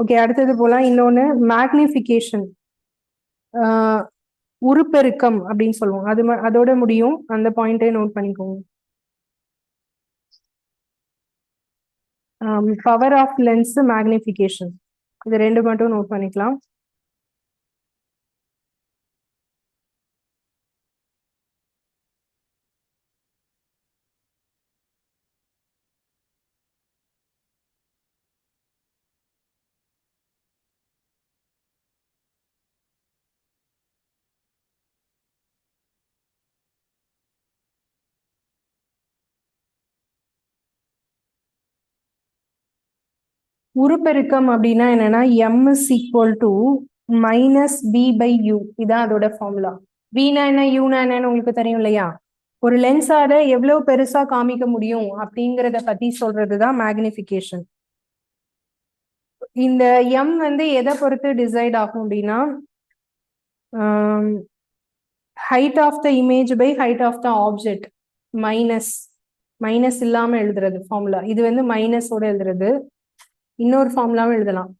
ஓகே, அடுத்தது போலாம். இன்னொன்னு மேக்னிஃபிகேஷன், உருப்பெருக்கம் அப்படின்னு சொல்லுவோம். அதோட முடியும். அந்த பாயிண்டே நோட் பண்ணிக்கோங்க. பவர் ஆஃப் லென்ஸ், மேக்னிஃபிகேஷன், இது ரெண்டு மட்டும் நோட் பண்ணிக்கலாம். உருப்பெருக்கம் அப்படின்னா என்னன்னா m is equal to minus b by u. இதான் அதோட ஃபார்முலா. vனா என்ன uனா என்னன்னு உங்களுக்கு தெரியும் இல்லையா? ஒரு லென்ஸால எவ்வளவு பெருசா காமிக்க முடியும் அப்படிங்கறத பத்தி சொல்றதுதான் மேக்னிஃபிகேஷன். இந்த m வந்து எதை பொறுத்து டிசைட் ஆகும் அப்படின்னா height of the image by height of the object minus இல்லாம எழுதுறது ஃபார்முலா. இது வந்து மைனஸோட எழுதுறது. இன்னொரு ஃபார்முலாவும் எழுதலாம்.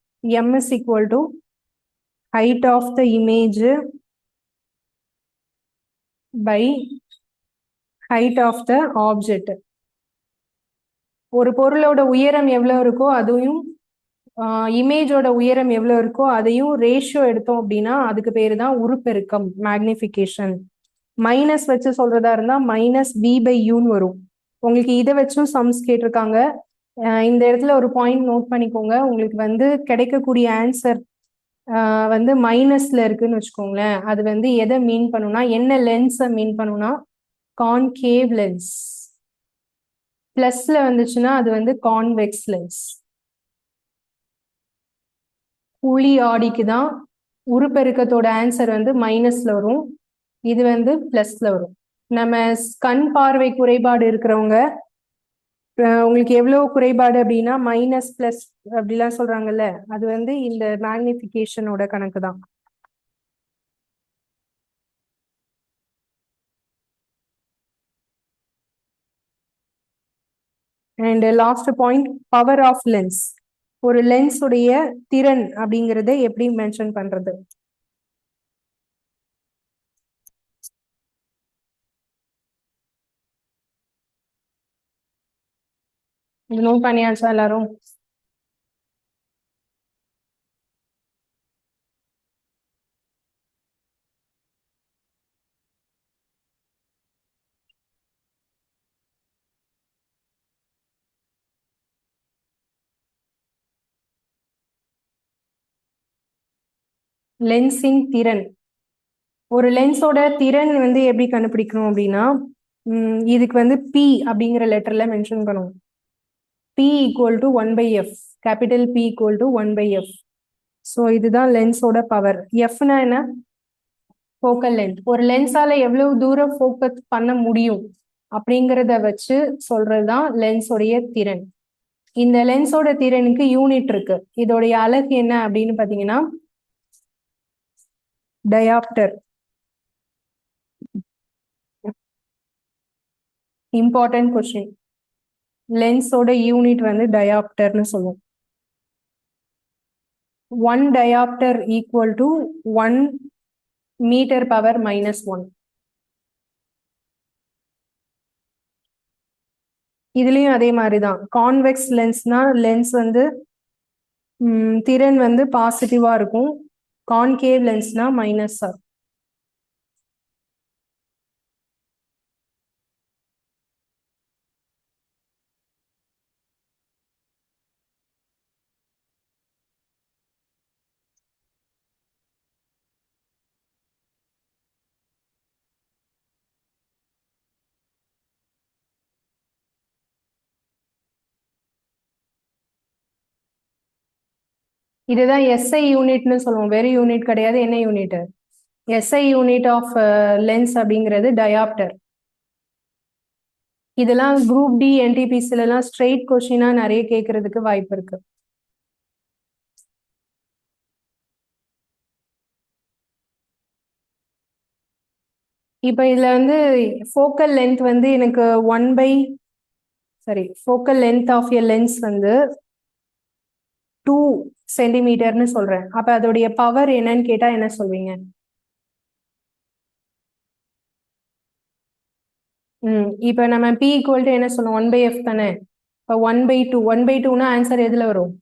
m is equal to height of the image by height of the object. ஒரு பொருளோட உயரம் எவ்வளவு இருக்கோ அதையும் இமேஜோட உயரம் எவ்வளவு இருக்கோ அதையும் ரேஷியோ எடுத்தோம் அப்படின்னா அதுக்கு பேரு தான் உருப்பெருக்கம், மேக்னிஃபிகேஷன். மைனஸ் வச்சு சொல்றதா இருந்தா மைனஸ் b by uன்னு வரும். உங்களுக்கு இதை வச்சும் சம்ஸ் கேட்டிருக்காங்க. இந்த இடத்துல ஒரு பாயிண்ட் நோட் பண்ணிக்கோங்க. உங்களுக்கு வந்து கிடைக்கக்கூடிய ஆன்சர் வந்து மைனஸ்ல இருக்குன்னு வச்சுக்கோங்களேன். அது வந்து எதை மீன் பண்ணுனா, என்ன லென்ஸை மீன் பண்ணுனா கான்கேவ் லென்ஸ். பிளஸ்ல வந்துச்சுன்னா அது வந்து கான்வெக்ஸ் லென்ஸ். புள்ளி ஆடிக்கு தான் உருப்பெருக்கத்தோட ஆன்சர் வந்து மைனஸ்ல வரும், இது வந்து பிளஸ்ல வரும். நம்ம கண் பார்வை குறைபாடு இருக்கிறவங்க உங்களுக்கு எவ்வளவு குறைபாடு அப்படின்னா மைனஸ் பிளஸ் அப்படிலாம் சொல்றாங்கல்ல, அது வந்து இந்த மேக்னிஃபிகேஷனோட கணக்கு தான். And last point, power of lens. ஒரு லென்ஸ் உடைய திறன் அப்படிங்கறத எப்படி மென்ஷன் பண்றது? இது நோட் பண்ணியாச்சா எல்லாரும்? லென்ஸின் திறன். ஒரு லென்ஸோட திறன் வந்து எப்படி கண்டுபிடிக்கணும் அப்படின்னா இதுக்கு வந்து P அப்படிங்கிற லெட்டர்ல மென்ஷன் பண்ணுவோம். P equal to 1/f, capital P equal to 1/f. So இதுதான் லென்ஸோட பவர். எஃப்னா என்ன? Focal length. ஒரு லென்ஸால எவ்வளவு தூரம் ஃபோக்கஸ் பண்ண முடியும் அப்படிங்கிறத வச்சு சொல்றதுதான் லென்ஸோடைய திறன். இந்த லென்ஸோட திறனுக்கு யூனிட் இருக்கு. இதோடைய அலகு என்ன அப்படின்னு பாத்தீங்கன்னா டயாப்டர். Important question. லென்ஸோட யூனிட் வந்து டயாப்டர்னு சொல்லுவோம். 1 dioptre equal to 1 metre power -1. இதுலயும் அதே மாதிரிதான். கான்வெக்ஸ் லென்ஸ்னா லென்ஸ் வந்து திறன் வந்து பாசிட்டிவா இருக்கும். கான்கேவ் லென்ஸ்னா மைனஸா. இதுதான் எஸ்ஐ யூனிட்னு சொல்லுவோம். வெரி யூனிட் கிடையாது. என்ன unit? SI unit of lens அப்படிங்கிறது டயாப்டர். இதெல்லாம் குரூப் டி என்டிபிசில எல்லாம் ஸ்ட்ரெயிட் கொஸ்டினா நிறைய கேட்கறதுக்கு வாய்ப்பு இருக்கு. இப்ப இதுல வந்து ஃபோக்கல் லென்த் வந்து எனக்கு focal length of a lens வந்து 2 சென்டிமீட்டர்னு சொல்றேன். அப்ப அதோடைய பவர் என்னன்னு கேட்டா என்ன சொல்வீங்க? இப்ப நம்ம P ஈக்குவல் டு என்ன சொல்லுவோம்? 1/f தானே. இப்போ 1/2. 1/2னா ஆன்சர் எதுல வரும்?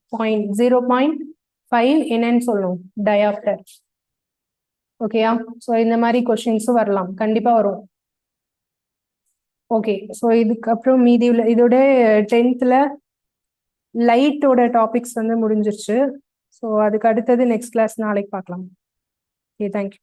0.5 என்னன்னு சொல்லணும்? டயாப்டர். ஓகேயா? ஸோ இந்த மாதிரி கொஸ்டின்ஸும் வரலாம், கண்டிப்பா வரும். ஓகே, ஸோ இதுக்கப்புறம் மீதி உள்ள இதோட 10th லைட்டோட டாபிக்ஸ் வந்து முடிஞ்சிருச்சு. ஸோ அதுக்கு அடுத்தது நெக்ஸ்ட் கிளாஸ் நாளைக்கு பார்க்கலாம். Okay, thank you.